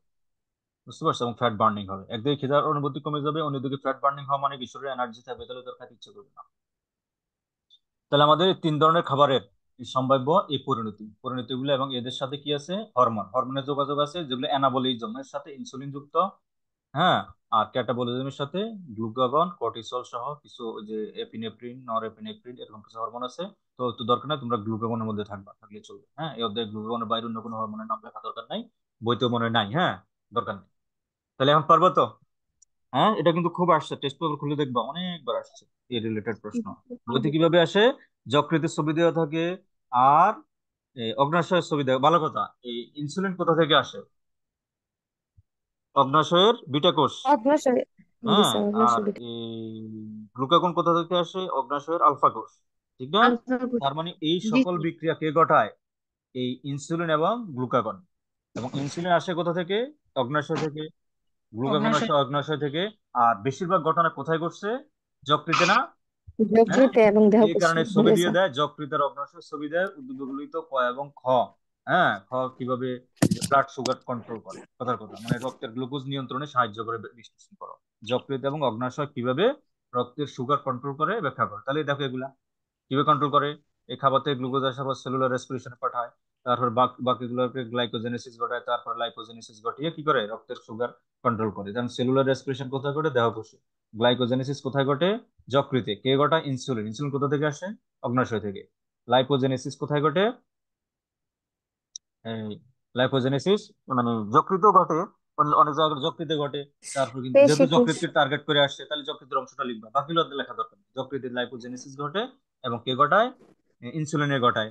A: বুঝতে পারছো? এবং ফ্যাট বার্নিং হবে। একদিকে খিদার অনুভূতি কমে যাবে, অন্যদিকে ফ্যাট বার্নিং হওয়া মানে কি শরীরে এনার্জি থাকবে, তাহলে তোর খাইতে ইচ্ছে করবে না। তাহলে আমাদের এই তিন ধরনের খাবারের এই সম্ভাব্য এই পরিণতিগুলো, এবং এদের সাথে কি আছে? হরমোনের যোগাযোগ আছে, যেগুলো অ্যানাবলিজমের সাথে ইনসুলিন যুক্ত। হ্যাঁ, আর ক্যাটাবলিজমের সাথে গ্লুকাগন, কর্টিসল সহ কিছু ওই যে এপিনেফ্রিন, নরএপিনেফ্রিন, এরকম কিছু হরমোন আছে। তো তো দরকার নাই, তোমরা গ্লুকাগনের মধ্যে থাকবা, থাকলে চলবে। হ্যাঁ, এই অধ্যায়ে গ্লুকাগনের বাইরে অন্য কোনো হরমোনের নাম লেখা দরকার নাই, বইতেও মনে হয় নাই। হ্যাঁ, দরকার নেই। তাহলে এখন পারবো তো? হ্যাঁ, এটা কিন্তু খুব আসছে, টেস্ট পেপার খুলে দেখবা অনেকবার আসছে এই রিলেটেড প্রশ্ন। বইতে কিভাবে আসে? যকৃতের ছবি দেওয়া থাকে, আর অগ্ন্যাশয়ের ছবি দেওয়া। ভালো কথা, এই ইনসুলিন কোথা থেকে আসে? অগ্ন্যাশয়ের বিটা কোষ।
C: অগ্ন্যাশয়। জি
A: হ্যাঁ,
C: স্যার,
A: আর
C: অগ্ন্যাশয় বিটা।
A: এই গ্লুকাগন কোথা থেকে আসে? অগ্ন্যাশয়ের আলফা কোষ। ঠিক না?
B: আলফা কোষ।
A: তার মানে এই
B: জি
A: সকল
B: স্যার।
A: বিক্রিয়া কে ঘটায়? এই ইনসুলিন এবং গ্লুকাগন। এবং ইনসুলিন আসে কোথা থেকে? অগ্ন্যাশয় থেকে। গ্লুকাগন আসে
B: অগ্ন্যাশয়।
A: অগ্ন্যাশয় থেকে। আর বেশিরভাগ ঘটনা কোথায় ঘটছে? যকৃতে না? হ্যাঁ,
C: যকৃতে এবং
A: এই
C: দেহকোষে।
A: কারণে ছবি
C: জি
A: দিয়ে
C: স্যার।
A: দেয়, যকৃতের অগ্ন্যাশয় ছবি দেয়, উদ্ভিদগুলি তো ক এবং খ। হ্যাঁ, খ কিভাবে ব্লাড সুগার কন্ট্রোল করে, কথার কথা মানে রক্তের গ্লুকোজ নিয়ন্ত্রণে সাহায্য করে, বিশ্লেষণ করো। যকৃৎ এবং অগ্ন্যাশয় কিভাবে রক্তের সুগার কন্ট্রোল করে ব্যাখ্যা করো। তাহলে দেখো এগুলা কিভাবে কন্ট্রোল করে। এই খাবার থেকে গ্লুকোজ আসার পর সেলুলার রেসপিরেশনে পাঠায়, তারপর বাকিগুলোকে গ্লাইকোজেনেসিস ঘটায়, তারপর লাইপোজেনেসিস ঘটিয়ে কি করে রক্তের সুগার কন্ট্রোল করে। কারণ সেলুলার রেসপিরেশন কোথায় ঘটে? দেহকোষে। গ্লাইকোজেনেসিস কোথায় ঘটে? যকৃতে। কে ঘটায়? ইনসুলিন। ইনসুলিন কোথা থেকে আসে? অগ্ন্যাশয় থেকে। লাইপোজেনেসিস কোথায় ঘটে? এই লাইপোজেনেসিস মানে যকৃতেও ঘটে, অনেক জায়গায় যকৃতে ঘটে। তারপর কিন্তু যেহেতু
C: পেশি কোষ।
A: যকৃতকে টার্গেট করে আসছে, তাহলে যকৃতের অংশটা লিখবা, বাকিগুলো লেখা দরকার নেই। যকৃতের লাইপোজেনেসিস ঘটে, এবং কে ঘটায়? ইনসুলিনে ঘটায়।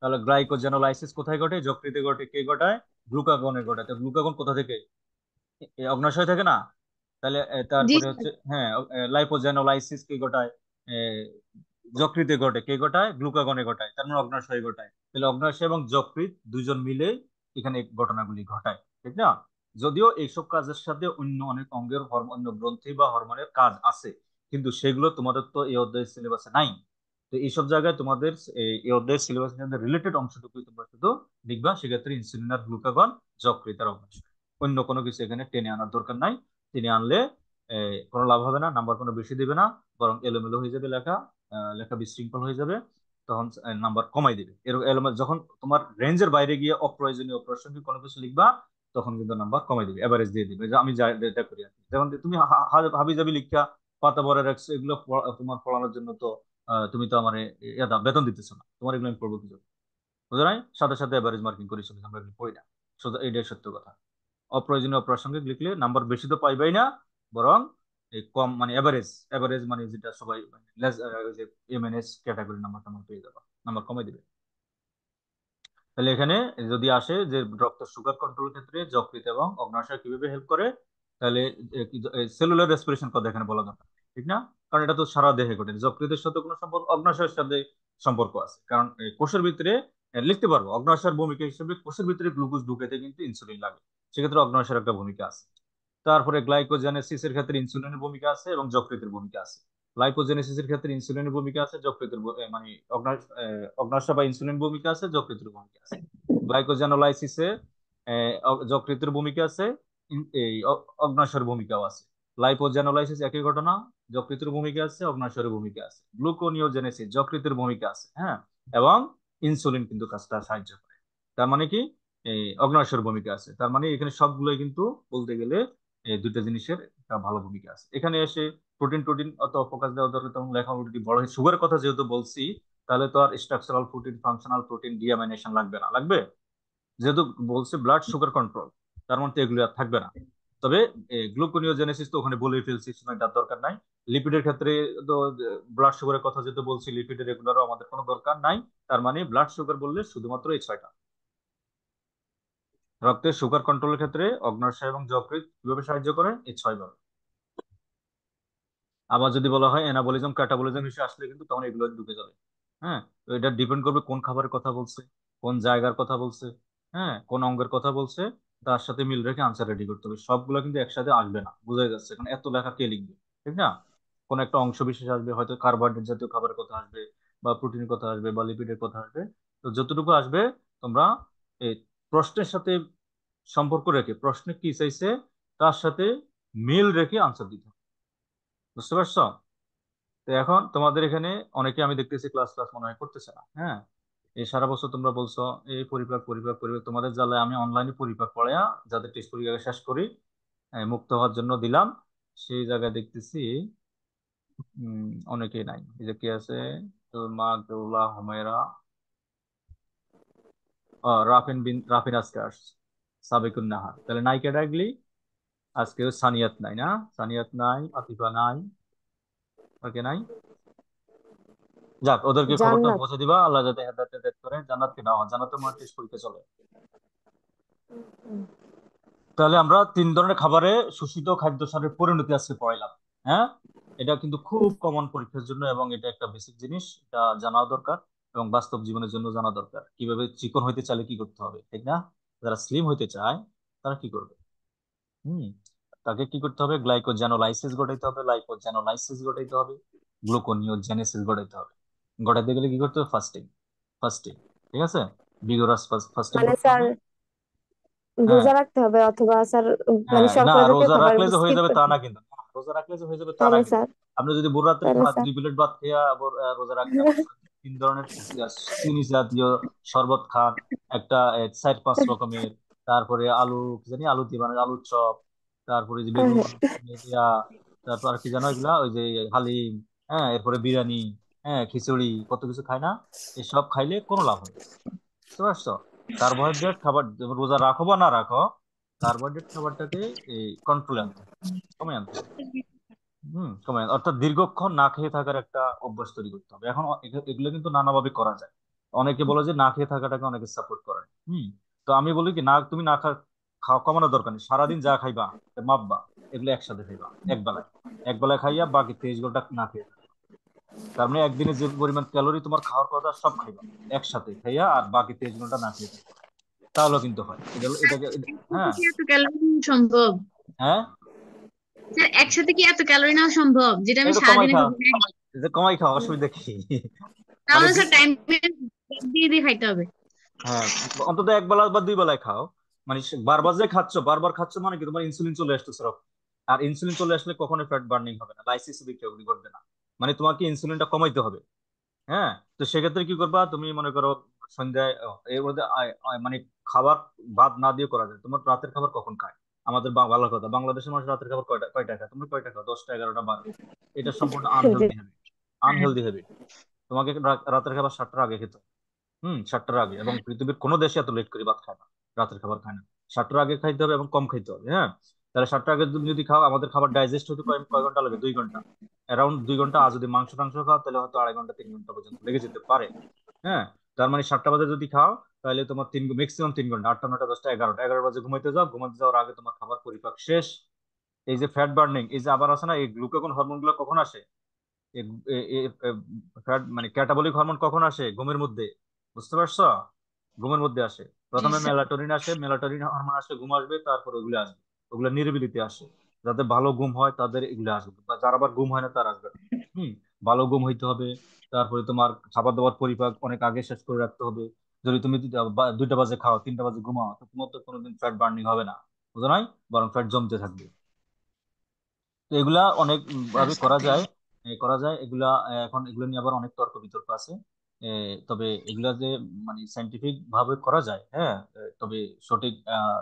A: তাহলে গ্লাইকোজেনোলাইসিস কোথায় ঘটে? যকৃতে ঘটে। কে ঘটায়? গ্লুকাগনে ঘটায়। তো গ্লুকাগন কোথা থেকে? অগ্ন্যাশয় থেকে না? তাহলে
B: জি
A: তারপরে
B: স্যার।
A: হচ্ছে, হ্যাঁ, লাইপোজেনোলাইসিস কে ঘটায়? এ, যকৃতে ঘটে। কে ঘটায়? গ্লুকাগনে ঘটায়, তার মানে অগ্ন্যাশয় ঘটায়। তাহলে অগ্ন্যাশয় এবং যকৃৎ দুজন মিলে এখানে এই ঘটনাগুলি ঘটায়, ঠিক না? যদিও এইসব কাজের সাথে অন্য অনেক অঙ্গের অন্য গ্রন্থি বা হরমোনের কাজ আছে, কিন্তু সেগুলো তোমাদের তো এই অধ্যায়ের সিলেবাসে নাই। তো এইসব জায়গায় তোমাদের এই অধ্যায়ের সিলেবাসের সাথে রিলেটেড অংশটুকু তোমরা শুধু লিখবা। সেক্ষেত্রে ইনসুলিন আর গ্লুকাগন, যকৃৎ আর অগ্ন্যাশয়, অন্য কোনো কিছু এখানে টেনে আনার দরকার নাই। টেনে আনলে কোনো লাভ হবে না, নাম্বার কোনো বেশি দিবে না, বরং এলোমেলো হয়ে যাবে লেখা, লেখা বিশৃঙ্খল হয়ে যাবে। তখন নাম্বার কমাই দিবে। এলোমেলো যখন তোমার রেঞ্জের বাইরে গিয়ে অপ্রয়োজনীয় অপ্রাসঙ্গিক কোনো কিছু লিখবা, তখন কিন্তু নাম্বার কমাই দিবে, এভারেজ দিয়ে দিবে। যে আমি যেটা করি আর কি। যেমন তুমি হাবি জাবি লিখা পাতা ভরে রাখছো, এগুলো তোমার পড়ানোর জন্য তো তুমি তো আমার বেতন দিতেছো না, তোমার এগুলো আমি পড়বো কি জন্য? বুঝো নাই? সাথে সাথে এভারেজ মার্কিং করে চলি, আমরা এগুলো পড়ি না। এটাই সত্য কথা। অপ্রয়োজনীয় অপ্রাসঙ্গিক লিখলে নাম্বার বেশি তো পাইবাই না, বরং এই কম মানে এভারেজ, এভারেজ মানে যেটা সবাই মানে ওই যে এমএনএস ক্যাটাগরি নাম্বার টাম্বার পেয়ে যাবা, নাম্বার কমে দিবে। তাহলে এখানে যদি আসে যে রক্তের সুগার কন্ট্রোল ক্ষেত্রে যকৃৎ এবং অগ্ন্যাশয় কিভাবে হেল্প করে, তাহলে সেলুলার রেসপিরেশন কথা এখানে বলা দরকার, ঠিক না? কারণ এটা তো সারা দেহে ঘটে, যকৃতের সাথে কোনো সম্পর্ক, অগ্ন্যাশয়ের সাথে সম্পর্ক আছে। কারণ এই কোষের ভিতরে লিখতে পারবো অগ্ন্যাশয়ের ভূমিকা হিসেবে, কোষের ভিতরে গ্লুকোজ ঢুকাতে কিন্তু ইনসুলিন লাগে, সেক্ষেত্রে অগ্ন্যাশয়ের একটা ভূমিকা আছে। তারপরে গ্লাইকোজেনেসিসের ক্ষেত্রে ইনসুলিনের ভূমিকা আছে এবং যকৃতের ভূমিকা আছে। লাইপোজেনেসিসের ক্ষেত্রে ইনসুলিনের ভূমিকা আছে, যকৃতের মানে অগ্ন্যাশয় বা ইনসুলিন ভূমিকা আছে, যকৃতের ভূমিকা আছে। গ্লাইকোজেনোলাইসিসে যকৃতের ভূমিকা আছে, এই অগ্ন্যাশয়ের ভূমিকাও আছে। লাইপোজেনোলাইসিস একই ঘটনা, যকৃতের ভূমিকা আছে, অগ্ন্যাশয়ের ভূমিকা আছে। গ্লুকোনিওজেনেসিস যকৃতের ভূমিকা আছে, হ্যাঁ, এবং ইনসুলিন কিন্তু কাজটা সাহায্য করে। তার মানে কি এই অগ্ন্যাশয়ের ভূমিকা আছে। তার মানে এখানে সবগুলোই কিন্তু বলতে গেলে এই দুইটা জিনিসের একটা ভালো ভূমিকা আছে। এখানে এসে প্রোটিন টোটিন অত ফোকাস দেওয়া দরকার তখন লেখা অলরেডি বড় হয়। সুগারের কথা যেহেতু বলছি, তাহলে তো আর স্ট্রাকচারাল প্রোটিন, ফাংশনাল প্রোটিন, ডিঅ্যামিনেশন লাগবে না, লাগবে? যেহেতু বলছে ব্লাড সুগার কন্ট্রোল, তার মধ্যে এগুলো আর থাকবে না। তবে গ্লুকোনিওজেনেসিস তো ওখানে বলে ফেলছি, এটার দরকার নাই। লিপিডের ক্ষেত্রে তো ব্লাড সুগারের কথা যেহেতু বলছি, লিপিডের রেগুলারও আমাদের কোনো দরকার নাই। তার মানে ব্লাড সুগার বললে শুধুমাত্র এই ছয়টা। রক্তের সুগার কন্ট্রোলের ক্ষেত্রে অগ্ন্যাশয় এবং যকৃৎ কিভাবে সাহায্য করে? এই ছয়ভাবে। আবার যদি বলা হয় এনাবলিজম ক্যাটাবলিজম হিসেবে আসলে কিন্তু তখন এগুলো ঢুকে যাবে। হ্যাঁ, তো এটা ডিপেন্ড করবে কোন খাবারের কথা বলছে, কোন জায়গার কথা বলছে, হ্যাঁ, কোন অঙ্গের কথা বলছে, তার সাথে মিল রেখে আনসার রেডি করতে হবে। সবগুলো কিন্তু একসাথে আসবে না, বোঝা যাচ্ছে, কারণ এত লেখা কে লিখবে, ঠিক না? কোন একটা অংশ বিশেষ আসবে, হয়তো কার্বোহাইড্রেট জাতীয় খাবারের কথা আসবে, বা প্রোটিনের কথা আসবে, বা লিপিডের কথা আসবে। তো যতটুকু আসবে তোমরা এই প্রশ্নের সাথে সম্পর্ক রেখে, প্রশ্নে কি চাইছে তার সাথে মিল রেখে আনসার দিতে হবে। বুঝতে পারছো? তো এখন তোমাদের এখানে অনেকে আমি দেখতেছি ক্লাস ক্লাস মনে হয় করতেছে না। হ্যাঁ, এই সারা বছর তোমরা বলছো এই পরিপাক পরিপাক পরিপাক, তোমাদের জ্বালায় আমি অনলাইনে পরিপাক পড়ায়া যাদের টেস্ট পরীক্ষা শেষ করি, মুক্ত হওয়ার জন্য দিলাম, সেই জায়গায় দেখতেছি অনেকেই নাই। এই যে কে আছে, মা কেউলা হুমায়রা, রাফিন বিন রাফিন আজকে আসছে, সাবেকুন নাহার, তাহলে নাই কেডা এগুলি? আজকেও সানিয়াত নাই না, সানিয়াত নাই, আতিফা নাই, ওকে নাই। যাক, ওদেরকে খবরটা
C: জান্নাত।
A: পৌঁছে দিবা, আল্লাহ যাতে হেদায়েত হেদায়েত করে, জান্নাতকে নেওয়া, জান্নাতে আমার টেস্ট পরীক্ষা চলে। তাহলে আমরা তিন ধরনের খাবারে শোষিত খাদ্য সারের পরিণতি আজকে পড়াইলাম। হ্যাঁ, এটা কিন্তু খুব কমন পরীক্ষার জন্য, এবং এটা একটা বেসিক জিনিস, এটা জানা দরকার, এবং বাস্তব জীবনের জন্য জানা দরকার। কিভাবে চিকন হইতে চাইলে কি করতে হবে, ঠিক না? যারা স্লিম হইতে চায় তারা কি করবে? হুম, তাকে কি করতে হবে? গ্লাইকোজেনোলাইসিস ঘটাইতে হবে, লাইপোজেনোলাইসিস ঘটাইতে হবে, গ্লুকোনিওজেনেসিস ঘটাইতে হবে। ঘটাইতে গেলে কি করতে হবে? ফাস্টিং, ফাস্টিং, ঠিক আছে, বিগোরাস ফাস্টিং
C: মানে
A: করতে
C: স্যার
A: হবে। হ্যাঁ,
C: রোজা রাখতে হবে, অথবা স্যার মানে
A: হ্যাঁ, না
C: শর্করা জাতীয়
A: রোজা
C: খাবার
A: রাখলে যে হয়ে
C: স্কিপ
A: যাবে তা
C: করতে
A: না
C: হবে।
A: কিন্তু, না, রোজা রাখলে যে হয়ে যাবে তা না
C: তাহলে
A: কিন্তু।
C: স্যার
A: আপনি যদি ভোর রাত্রে
C: তাহলে
A: ভাত
C: স্যার
A: 2 প্লেট ভাত খেয়ে আবার রোজা রাখেন, এবং তিন ধরনের চিনি জাতীয় শরবত খান, একটা 4-5 রকমের, তারপরে আলু কি জানি আলু দিয়ে বানায় আলুর চপ, তারপরে যে
C: হ্যাঁ
A: বেগুন
C: হ্যাঁ
A: দিয়া, তারপর আর কি জানো এগুলা, ওই যে হালিম, হ্যাঁ, এরপরে বিরিয়ানি, হ্যাঁ, খিচুড়ি, কত কিছু খায় না? এসব খাইলে কোনো লাভ হয় না। বুঝতে পারছো? কার্বোহাইড্রেট খাবার রোজা রাখো বা না রাখো, কার্বোহাইড্রেট খাবারটাকে এই কন্ট্রোলে আনতে হবে, কমে আনতে হবে। কমে অর্থাৎ দীর্ঘক্ষণ না খেয়ে থাকার একটা অভ্যাস তৈরি করতে হবে। এখন এগুলো কিন্তু নানাভাবে করা যায়। অনেকে বলে যে না খেয়ে থাকাটাকে অনেকে সাপোর্ট করে। তো আমি বলি কি, না তুমি না খাওয়া কমানোর দরকার নেই, সারাদিন যা খাইবা মাপবা, এগুলো একসাথে খাইবা এক বেলায়, এক বেলায় খাইয়া বাকি 23 ঘন্টা না খেয়ে থাকবা। তার মানে একদিনে যে পরিমাণ ক্যালোরি তোমার খাওয়ার কথা সব খাইবা একসাথে খাইয়া, আর বাকি 23 ঘন্টা না খেয়ে থাকবা। তাহলেও কিন্তু হয়, এটাকে
B: একসাথে
A: হ্যাঁ,
B: কি এত ক্যালোরি নেওয়া সম্ভব?
A: হ্যাঁ,
B: স্যার একসাথে কি এত ক্যালোরি নেওয়া সম্ভব, যেটা আমি
A: একটু কমাই
B: সারাদিনে
A: খাও,
B: কখনো একবার?
A: কমাই খাও, অসুবিধা কি? মানে
B: তাহলে স্যার টাইম দিয়ে দিয়ে খাইতে হবে।
A: হ্যাঁ, অন্তত এক বেলা বা 2 বেলায় খাও। মানে বারবার যে খাচ্ছ, বারবার খাচ্ছ মানে কি তোমার ইনসুলিন চলে আসতেছে রক্তে। আর ইনসুলিন চলে আসলে কখনোই ফ্যাট বার্নিং হবে না, লাইসিস বিক্রিয়া ঘটবে না। মানে তোমাকে ইনসুলিনটা কমাইতে হবে। হ্যাঁ, তো সেক্ষেত্রে কি করবা তুমি, মনে করো সন্ধ্যায় এর মধ্যে মানে খাবার বাদ না দিয়ে করা যায়। তোমার রাতের খাবার কখন খায়? আমাদের ভালো কথা, বাংলাদেশের মানুষ রাতের খাবার কয়টা কয়টা খায়? তোমরা কয়টা খাও? 10টা, 11টা, 12টা। এটা সম্পূর্ণ
C: জি।
A: Unhealthy habit, unhealthy habit. তোমাকে রাতের খাবার 7টার আগে খেতে হবে। 7টার আগে, এবং পৃথিবীর কোনো দেশে এত লেট করে ভাত খায় না, রাতের খাবার খায় না। 7টার আগে খাইতে হবে এবং কম খাইতে হবে। হ্যাঁ, তাহলে 7টার আগে তুমি যদি খাও, আমাদের খাবার ডাইজেস্ট হতে কয় কয় ঘন্টা লাগে? 2 ঘন্টা, অ্যারাউন্ড 2 ঘন্টা। আর যদি মাংস টাংস খাও তাহলে হয়তো 2.5 ঘন্টা 3 ঘন্টা পর্যন্ত লেগে যেতে পারে। হ্যাঁ, তার মানে 7টা বাজে যদি খাও, তাহলে তোমার ম্যাক্সিমাম 3 ঘন্টা, 8টা, 9টা, 10টা, 11টা, 11 বাজে ঘুমাইতে যাও, ঘুমাইতে যাওয়ার আগে তোমার খাবার পরিপাক শেষ। এই যে ফ্যাট বার্নিং, এই যে আবার আছে না, এই গ্লুকাগন হরমোন গুলো কখন আসে? ফ্যাট মানে ক্যাটাবলিক হরমোন কখন আসে? ঘুমের মধ্যে। বুঝতে পারছো? ঘুমের মধ্যে আসে।
B: জি
A: প্রথমে
B: স্যার।
A: মেলাটোনিন আসে, মেলাটোনিন হরমোন আসলে ঘুম আসবে, তারপর ওগুলো আসবে। ওগুলো নিরিবিলিতে আসে। যাদের ভালো ঘুম হয় তাদের এগুলো আসবে, বা যার আবার ঘুম হয় না তার আসবে না। হুম, ভালো ঘুম হইতে হবে। তারপরে তোমার খাবার দাবার পরিপাক অনেক আগে শেষ করে রাখতে হবে। যদি তুমি 2টা বাজে খাও, 3টা বাজে ঘুমাও, তো তোমার তো কোনোদিন ফ্যাট বার্নিং হবে না, বুঝো নাই? বরং ফ্যাট জমতে থাকবে। তো এগুলা অনেক ভাবে করা
B: আচ্ছা।
A: যায়, করা যায় এগুলা। এখন এগুলো নিয়ে আবার অনেক তর্ক বিতর্ক আছে। তবে এগুলা যে মানে সাইন্টিফিক ভাবে করা যায়, হ্যাঁ, তবে সঠিক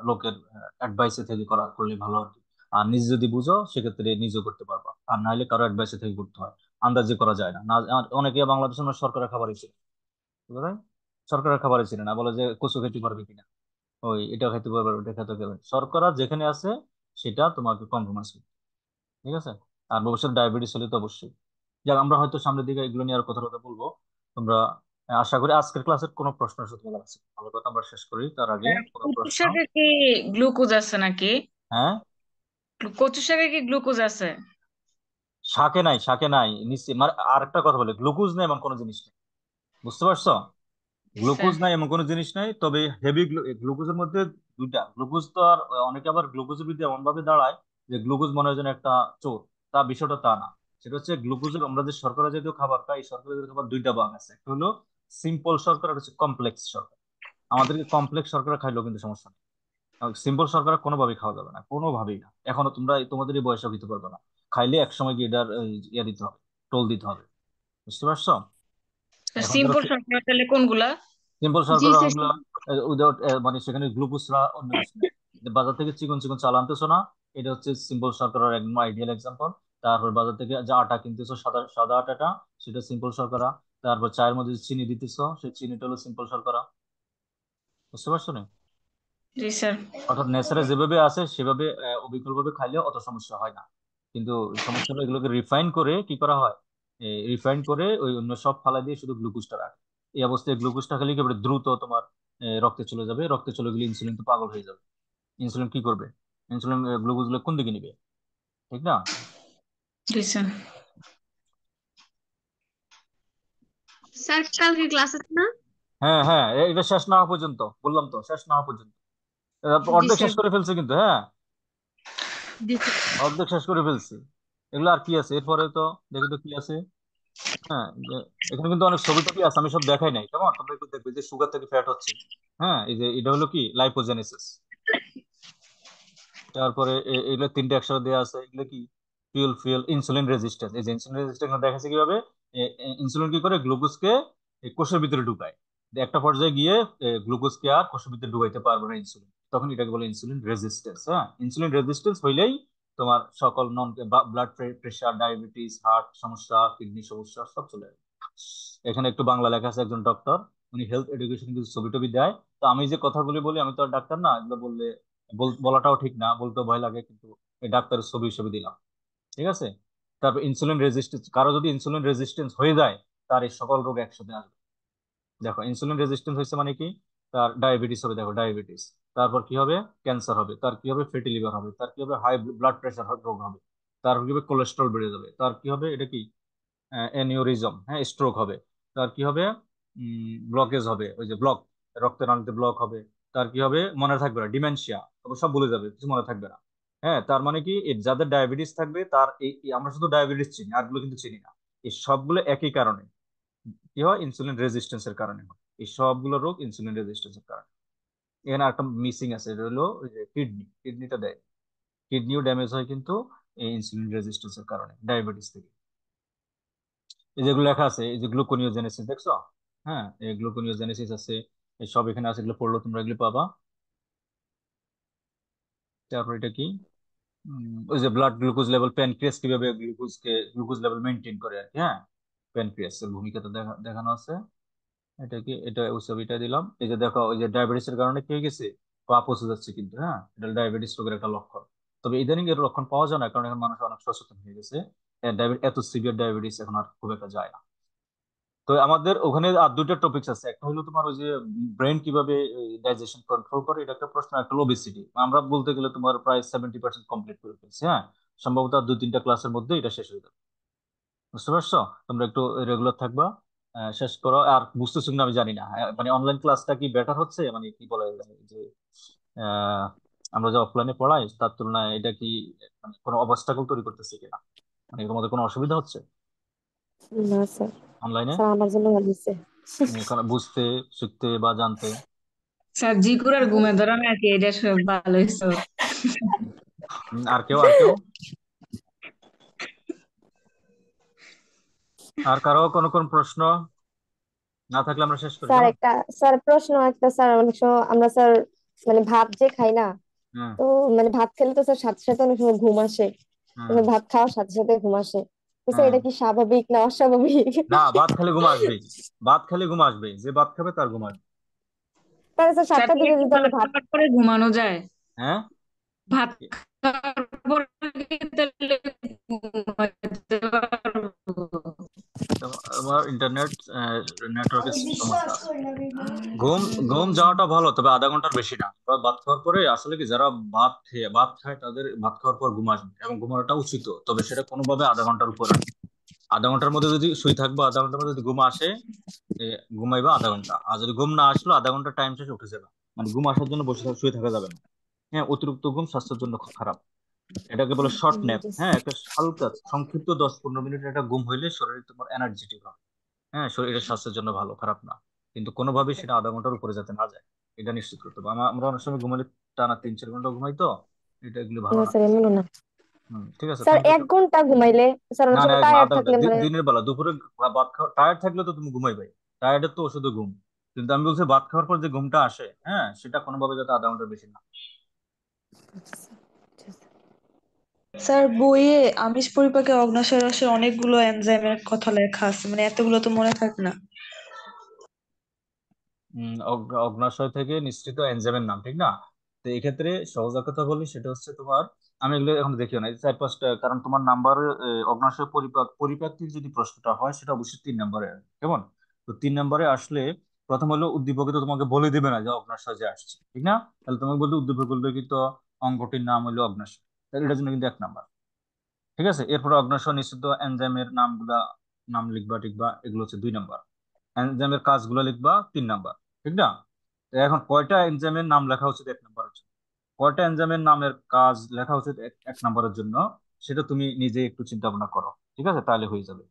A: লোকের অ্যাডভাইসে থেকে করলে ভালো আর কি। আর নিজে যদি বুঝো সেক্ষেত্রে নিজে করতে পারবা, আর না হলে কারো অ্যাডভাইসে থেকে করতে হয়। আন্দাজে করা যায় না। আর অনেকে বাংলাদেশের মানুষ সরকারের খাবারই ছিল, বুঝলে? সরকারের খাবারই ছিল না, বলে যে কচু খেতে পারবে কিনা, ওই এটা খেতে পারবে ওটা খেতে পারবে। সরকার যেখানে আছে সেটা তোমাকে কম্প্রোমাইজ করবে, ঠিক আছে? আর ভবিষ্যৎ ডায়াবেটিস হলে তো অবশ্যই। যাক, আমরা হয়তো সামনের দিকে এগুলো নিয়ে আর কথা কথা বলবো। তোমরা আশা করি আজকের ক্লাসের কোনো প্রশ্ন সত্যি আছে, ভালো কথা আমরা শেষ করি তার আগে কোনো
D: কচুর
A: প্রশ্ন?
D: শাকে কি গ্লুকোজ আছে নাকি?
A: হ্যাঁ,
D: কচুর শাকে কি গ্লুকোজ আছে?
A: শাকে নাই, শাকে নাই নিশ্চয়ই। মানে আরেকটা কথা বলে, গ্লুকোজ নেই এমন কোনো জিনিস নেই, বুঝতে পারছো?
D: আচ্ছা।
A: গ্লুকোজ নাই এমন কোনো জিনিস নাই, তবে হেভি গ্লুকোজের মধ্যে দুইটা গ্লুকোজ তো। আর অনেকে আবার গ্লুকোজের বিরুদ্ধে এমন ভাবে দাঁড়ায় যে গ্লুকোজ মনে হয় যেন একটা চোর। তা বিষয়টা তা না। সেটা হচ্ছে গ্লুকোজের, আমরা যে শর্করা জাতীয় খাবার খাই, এই শর্করা জাতীয় খাবার দুইটা ভাগ আছে, একটা হলো সিম্পল শর্করা, আর হচ্ছে কমপ্লেক্স শর্করা। আমাদেরকে কমপ্লেক্স শর্করা খাইলেও কিন্তু সমস্যা নেই, সিম্পল শর্করা কোনোভাবেই খাওয়া যাবে না, কোনোভাবেই না। এখনো তোমরা তোমাদের এই বয়সে খেতে পারবে না, খাইলে একসময় গিয়ে এটার ইয়ে দিতে হবে, টোল দিতে হবে, বুঝতে পারছো? এখন ধরো
D: সিম্পল শর্করা তাহলে কোনগুলা?
A: সিম্পল
B: জি
A: শর্করা
B: স্যার।
A: হলো উইদাউট, মানে সেখানে গ্লুকোজ ছাড়া অন্য কিছু নেই। যে বাজার থেকে চিকন চিকন চাল আনতেছো না, এটা হচ্ছে সিম্পল শর্করার একদম আইডিয়াল এক্সাম্পল। তারপর বাজার থেকে যে আটা কিনতেছো, সাদা সাদা আটাটা, সেটা সিম্পল শর্করা। তারপর চায়ের মধ্যে যে চিনি দিতেছো, সেই চিনিটা হলো সিম্পল শর্করা, বুঝতে পারছো না?
D: জি স্যার।
A: অর্থাৎ নেচারে যেভাবে আছে সেভাবে অবিকল ভাবে খাইলে অত সমস্যা হয় না। কিন্তু সমস্যা হলো এগুলোকে রিফাইন করে কি করা হয়, রিফাইন করে ওই অন্য সব ফালা দিয়ে শুধু গ্লুকোজটা রাখে। এই অবস্থায় গ্লুকোজটা খেলে কি হবে, দ্রুত তোমার রক্তে চলে যাবে, রক্তে চলে গেলে ইনসুলিন তো পাগল হয়ে যাবে। ইনসুলিন কি করবে? ইনসুলিন গ্লুকোজ গুলো কোন দিকে নিবে, ঠিক না?
D: জি স্যার।
B: স্যার কালকে ক্লাস আছে না?
A: হ্যাঁ হ্যাঁ, এটা শেষ না হওয়া পর্যন্ত, বললাম তো শেষ না হওয়া পর্যন্ত।
B: জি
A: অর্ধেক
B: স্যার।
A: শেষ করে ফেলছে কিন্তু, হ্যাঁ,
B: জি স্যার।
A: অর্ধেক শেষ করে ফেলছি। এগুলো আর কি আছে এরপরে, তো দেখি তো কি আছে। হ্যাঁ, এখানে কিন্তু অনেক ছবি টবি আছে, আমি সব দেখাই নাই, কেমন? তোমরা একটু দেখবে যে সুগার থেকে ফ্যাট হচ্ছে। হ্যাঁ, এই যে এটা হলো কি লাইপোজেনেসিস। তারপরে এগুলো তিনটে একসাথে দেওয়া আছে, এগুলো কি ফিউল ফিউল ইনসুলিন রেজিস্ট্যান্স। এই যে ইনসুলিন রেজিস্ট্যান্স দেখাচ্ছে কিভাবে, ইনসুলিন কি করে গ্লুকোজকে কোষের ভিতরে ঢুকায়। একটা পর্যায়ে গিয়ে গ্লুকোজকে আর কোষের ভিতরে ঢুকাইতে পারবে না ইনসুলিন, তখন এটাকে বলে ইনসুলিন রেজিস্ট্যান্স। হ্যাঁ, ইনসুলিন রেজিস্ট্যান্স হইলেই তোমার সকল নন ব্লাড প্রেশার, ডায়াবেটিস, হার্ট সমস্যা, কিডনি সমস্যা সব চলে আসবে। এখানে একটু বাংলা লেখা আছে, একজন ডক্টর, উনি হেলথ এডুকেশন কিছু ছবি টবি দেয়। তো আমি যে কথাগুলি বলি, আমি তো আর ডাক্তার না, এগুলো বললে বলাটাও ঠিক না, বলতে ভয় লাগে, কিন্তু এই ডাক্তারের ছবি ছবি দিলাম, ঠিক আছে? তারপর ইনসুলিন রেজিস্ট্যান্স, কারো যদি ইনসুলিন রেজিস্ট্যান্স হয়ে যায়, তার এই সকল রোগ একসাথে আসবে। দেখো ইনসুলিন রেজিস্ট্যান্স হয়েছে মানে কি, তার ডায়াবেটিস হবে, দেখো ডায়াবেটিস। তারপর কি হবে, ক্যান্সার হবে। তার কি হবে, ফ্যাটি লিভার হবে। তার কি হবে, হাই ব্লাড প্রেশার রোগ হবে। তার কি হবে, কোলেস্ট্রল বেড়ে যাবে। তার কি হবে, এটা কি অ্যানিউরিজম, হ্যাঁ, স্ট্রোক হবে। তার কি হবে, ব্লকেজ হবে, ওই যে ব্লক, রক্তের নালীতে ব্লক হবে। তার কি হবে, মনে থাকবে না, ডিমেনশিয়া, সব ভুলে যাবে, কিছু মনে থাকবে না। হ্যাঁ, তার মানে কি, যাদের ডায়াবেটিস থাকবে তার আমরা শুধু ডায়াবেটিস চিনি, আরগুলো কিন্তু চিনি না। এই সবগুলো একই কারণে কি হয়, ইনসুলিন রেজিস্ট্যান্সের কারণে হয়। এই সবগুলো রোগ ইনসুলিন রেজিস্ট্যান্সের কারণে। এখানে একটা মিসিং আছে, এটা হলো ওই যে কিডনিটা দেয়, কিডনিও ড্যামেজ হয় কিন্তু এই ইনসুলিন রেজিস্ট্যান্সের কারণে, ডায়াবেটিস থেকে। এই যেগুলো লেখা আছে, এই যে গ্লুকোনিওজেনেসিস দেখছো? হ্যাঁ, এই গ্লুকোনিওজেনেসিস আছে, এই সব এখানে আছে, এগুলো পড়লো তোমরা, এগুলো পাবা। তারপর এটা কি, ওই যে ব্লাড গ্লুকোজ লেভেল, প্যানক্রিয়াস কিভাবে গ্লুকোজ লেভেল মেনটেন করে আর কি। হ্যাঁ, প্যানক্রিয়াসের ভূমিকাটা দেখানো আছে। এটা কি, এটা ওই ছবিটা দিলাম। এই যে দেখো, ওই যে ডায়াবেটিস এর কারণে কি হয়ে গেছে, পা পচে যাচ্ছে কিন্তু। হ্যাঁ, এটা ডায়াবেটিস রোগের একটা লক্ষণ। তবে ইদানিং এর লক্ষণ পাওয়া যায় না, কারণ এখন মানুষ অনেক সচেতন হয়ে গেছে। এত সিভিয়ার ডায়াবেটিস এখন আর খুব একটা যায় না। তো আমাদের ওখানে আর দুইটা টপিকস আছে, একটা হলো তোমার ওই যে ব্রেন কিভাবে ডাইজেশন কন্ট্রোল করে, এটা একটা প্রশ্ন। একটা ওবেসিটি, আমরা বলতে গেলে তোমার প্রায় 70% কমপ্লিট করে ফেলছি। হ্যাঁ, সম্ভবত আর দুই তিনটা ক্লাসের মধ্যে এটা শেষ হয়ে যাবে, বুঝতে পারছো? তোমরা একটু রেগুলার থাকবা, শেষ করো। আর বুঝতেছো কিনা আমি জানি না, মানে অনলাইন ক্লাসটা কি বেটার হচ্ছে, মানে কি বলে যে আহ, আমরা যে অফলাইনে পড়াই তার তুলনায় এটা কি মানে কোনো অবস্টাকল তৈরি করতেছে কিনা, মানে তোমাদের কোনো অসুবিধা হচ্ছে
C: না স্যার,
A: অনলাইনে
C: স্যার আমার জন্য ভালো হয়েছে।
A: বুঝতে, শিখতে বা জানতে?
D: স্যার জিকুর আর ঘুমে ধরা না কি, এটা সব ভালো হয়েছে।
A: আর কেউ আর কারো কোনো কোন প্রশ্ন? না থাকলে আমরা শেষ করি,
C: স্যার
A: কেমন?
C: একটা স্যার প্রশ্ন একটা স্যার অনেক সময় আমরা স্যার মানে ভাত যে খাই না,
A: হ্যাঁ,
C: তো মানে ভাত খেলে তো স্যার সাথে সাথে অনেক সময় ঘুম আসে। তো
A: হ্যাঁ,
C: স্যার ভাত খাওয়ার সাথে সাথে ঘুম আসে, তো স্যার
A: হ্যাঁ।
C: এটা কি স্বাভাবিক না অস্বাভাবিক?
A: না, ভাত খেলে ঘুম আসবে। ভাত খেলে ঘুম আসবে, যে ভাত খাবে তার ঘুম আসবে।
C: তাহলে স্যার
D: স্যার
C: 7টার
D: তাহলে
C: দিকে
D: কি
C: যদি আমি
D: ভাত
C: ভাত,
D: খাওয়ার পরে ঘুমানো যায়?
A: হ্যাঁ।
D: ভাত খাওয়ার পরে কি তাহলে ঘুমাইতে পারবো?
A: আমার ইন্টারনেট নেটওয়ার্কের সমস্যা আছে। ঘুম ঘুম যাওয়াটা ভালো, তবে আধা ঘন্টার বেশি না। বা ভাত খাওয়ার পরে আসলে কি, যারা ভাত খায় তাদের ভাত খাওয়ার পর ঘুম আসবে এবং ঘুমানোটা উচিত, তবে সেটা কোনোভাবে আধা ঘন্টার উপরে না। আধা ঘন্টার মধ্যে যদি শুই থাকবো, আধা ঘন্টার মধ্যে যদি ঘুম আসে, এ, ঘুমাইবা আধা ঘন্টা। আর যদি ঘুম না আসলো, আধা ঘন্টা টাইম শেষে উঠে যাবে। মানে ঘুম আসার জন্য শুয়ে থাকা যাবে না। হ্যাঁ, অতিরিক্ত ঘুম স্বাস্থ্যের জন্য খুব খারাপ। এটাকে বলে শর্ট ন্যাপ। হ্যাঁ, একটা হালকা সংক্ষিপ্ত 10-15 মিনিট একটা ঘুম হইলে শরীরে তোমার এনার্জেটিক হবে। হ্যাঁ, শরীরের স্বাস্থ্যের জন্য ভালো, খারাপ না। কিন্তু কোনোভাবেই সেটা আধা ঘন্টার উপরে যাতে না যায়, এটা নিশ্চিত করতে হবে। আমরা অনেক সময় ঘুমালে টানা 3-4 ঘন্টা ঘুমাই তো, এটা এগুলি ভালো
C: না
A: না।
C: স্যার এমনও না
A: ঠিক আছে,
C: স্যার,
A: থ্যাংক ইউ।
C: 1 ঘন্টা ঘুমাইলে স্যার
A: না,
C: অনেক
A: না,
C: সময়
A: না,
C: টায়ার্ড
A: আধা ঘন্টা
C: থাকলে মানে
A: দিনের বেলা দুপুরে ভাত খাওয়া টায়ার্ড থাকলে তো তুমি ঘুমাইবে। টায়ার্ডের তো ওষুধে ঘুম। কিন্তু আমি বলছি ভাত খাওয়ার পর যে ঘুমটা আসে, হ্যাঁ, সেটা কোনোভাবে যাতে আধা ঘন্টার বেশি না।
E: স্যার, বইয়ে আমিষ পরিপাকে অগ্ন্যাশয় রসের অনেকগুলো এনজাইমের কথা লেখা আছে, মানে এতগুলো তো মনে থাকে না।
A: অগ্ন্যাশয় থেকে নিঃসৃত এনজাইমের নাম, ঠিক না? তো এই ক্ষেত্রে সহজ কথা বলি, সেটা হচ্ছে তোমার, আমি এগুলো এখন দেখিও না, এই 4-5টা, কারণ তোমার নাম্বার অগ্ন্যাশয় পরিপাকটির যদি প্রশ্নটা হয়, সেটা অবশ্যই 3 নম্বরে আসবে, কেমন? তো 3 নম্বরে আসলে প্রথম হলো উদ্দীপকে তো তোমাকে বলে দিবে না যে অগ্ন্যাশয় যে আসছে, ঠিক না? তাহলে তোমাকে বলতে উদ্দীপক বলবে কি, তো অঙ্গটির নাম হলো অগ্ন্যাশয়, তাহলে এটার জন্য কিন্তু 1 নাম্বার। ঠিক আছে, এরপরে অগ্ন্যাশয় নিষিদ্ধ এনজাইমের নাম লিখবা, টিকবা, এগুলো হচ্ছে 2 নাম্বার। এনজাইমের কাজগুলো লিখবা 3 নাম্বার, ঠিক না? তো এখন কয়টা এনজাইমের নাম লেখা উচিত 1 নাম্বারের জন্য, কয়টা এনজাইমের নামের কাজ লেখা উচিত 1 নাম্বারের জন্য, সেটা তুমি নিজে একটু চিন্তা ভাবনা করো, ঠিক আছে? তাহলে হয়ে যাবে।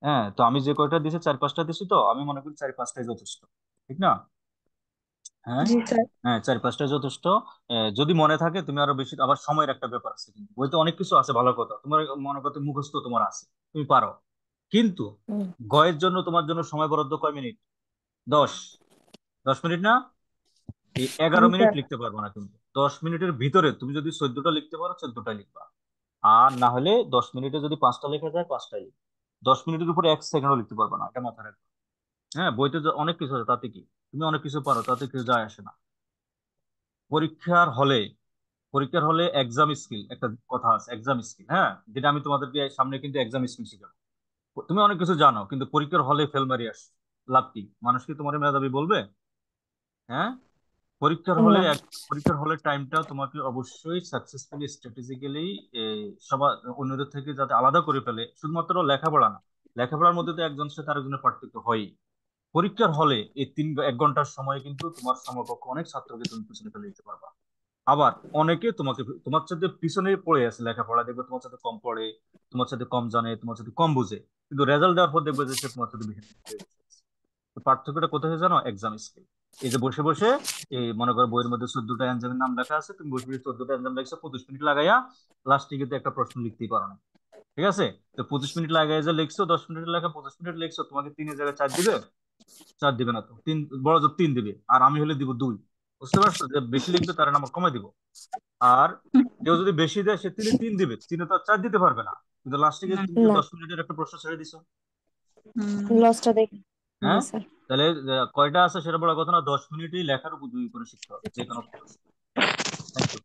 A: হ্যাঁ, তো আমি যে কয়টা দিছি, 4-5টা দিছি, তো আমি মনে করি 4-5টাই যথেষ্ট, ঠিক না? হ্যাঁ,
E: জি স্যার।
A: হ্যাঁ, 4-5টা যথেষ্ট। যদি মনে থাকে তুমি আরো বেশি, আবার সময়ের একটা ব্যাপার আছে, কিন্তু বইতে অনেক কিছু আছে, ভালো কথা, তোমার মনে করতে মুখস্থ তোমার আছে, তুমি পারো, কিন্তু
C: হুম,
A: গয়ের জন্য তোমার জন্য সময় বরাদ্দ কয় মিনিট? 10। 10 মিনিট না, এই
E: জি
A: 11 মিনিট
E: স্যার।
A: লিখতে পারবো না। কিন্তু 10 মিনিটের ভিতরে তুমি যদি 14টা লিখতে পারো, 14টা লিখবা। আর না হলে 10 মিনিটে যদি 5টা লেখা যায়, 5টাই লিখবা। 10 মিনিটের উপরে 1 সেকেন্ডও লিখতে পারবে না, এটা মাথায় রাখবে। হ্যাঁ, বইতে যে অনেক কিছু আছে, তাতে কি, তুমি অনেক কিছু পারো, তাতে কিছু যায় আসে না। পরীক্ষার হলে পরীক্ষার হলে এক্সাম স্কিল একটা কথা আছে, এক্সাম স্কিল, হ্যাঁ, যেটা আমি তোমাদেরকে সামনে কিন্তু এক্সাম স্কিল শিখাবো। তুমি অনেক কিছু জানো, কিন্তু পরীক্ষার হলে ফেল মারি আস, লাভ কি? মানুষ কি তোমার মেধাবী বলবে? হ্যাঁ, পরীক্ষার হলে
C: না
A: পরীক্ষার হলের টাইমটা তোমাকে অবশ্যই সাকসেসফুলি স্ট্র্যাটেজিক্যালি সবার অন্যদের থেকে যাতে আলাদা করে ফেলে, শুধুমাত্র লেখাপড়া না, লেখাপড়ার মধ্যে তো একজনের সাথে আরেকজনের পার্থক্য হয়। পরীক্ষার হলে এই 1 ঘন্টার সময় কিন্তু তোমার সমকক্ষ অনেক ছাত্রকে তুমি পিছনে ফেলে দিতে পারবা। আবার অনেকে তোমার সাথে পিছনে পড়ে আছে, লেখাপড়া দেখবে তোমার সাথে কম পড়ে, তোমার সাথে কম জানে, তোমার সাথে কম বুঝে, কিন্তু রেজাল্ট দেওয়ার পর দেখবে যে সে তোমার সাথে বেশি পেয়ে বসে আছে। তো পার্থক্যটা কোথায় জানো? Exam skill. এই যে বসে বসে, এই মনে করো বইয়ের মধ্যে 14টা এনজামের নাম লেখা আছে, তুমি বসে বসে 14টা এনজাম লিখছো, 25 মিনিট লাগাইয়া লাস্টে কিন্তু একটা প্রশ্ন লিখতেই পারো না, ঠিক আছে? তো 25 মিনিট লাগাইয়া যে লিখছো, 10 মিনিটের লেখা 25 মিনিট লিখছো, তোমাকে 3-এর জায়গায় 4 দিবে? 4 দিবে না তো, 3, বড় জোর 3 দিবে, আর আমি হলে দিব 2। বুঝতে পারছো? যে বেশি লিখবে তার নাম্বার কমাই দিব। আর কেউ যদি বেশি দেয়, সে 3-এ 3 দিবে, 3-এ তো আর 4 দিতে পারবে না। কিন্তু লাস্টে গিয়ে তুমি যে
C: না
A: 10 মিনিটের একটা প্রশ্ন ছেড়ে দিছো।
C: লসটা দেখি না
A: হ্যাঁ,
C: স্যার।
A: তাহলে কয়টা আছে সেটা বড় কথা না, 10 মিনিটই লেখার উপযোগী করে শিখতে হবে যে কোনো প্রশ্ন। Thank you.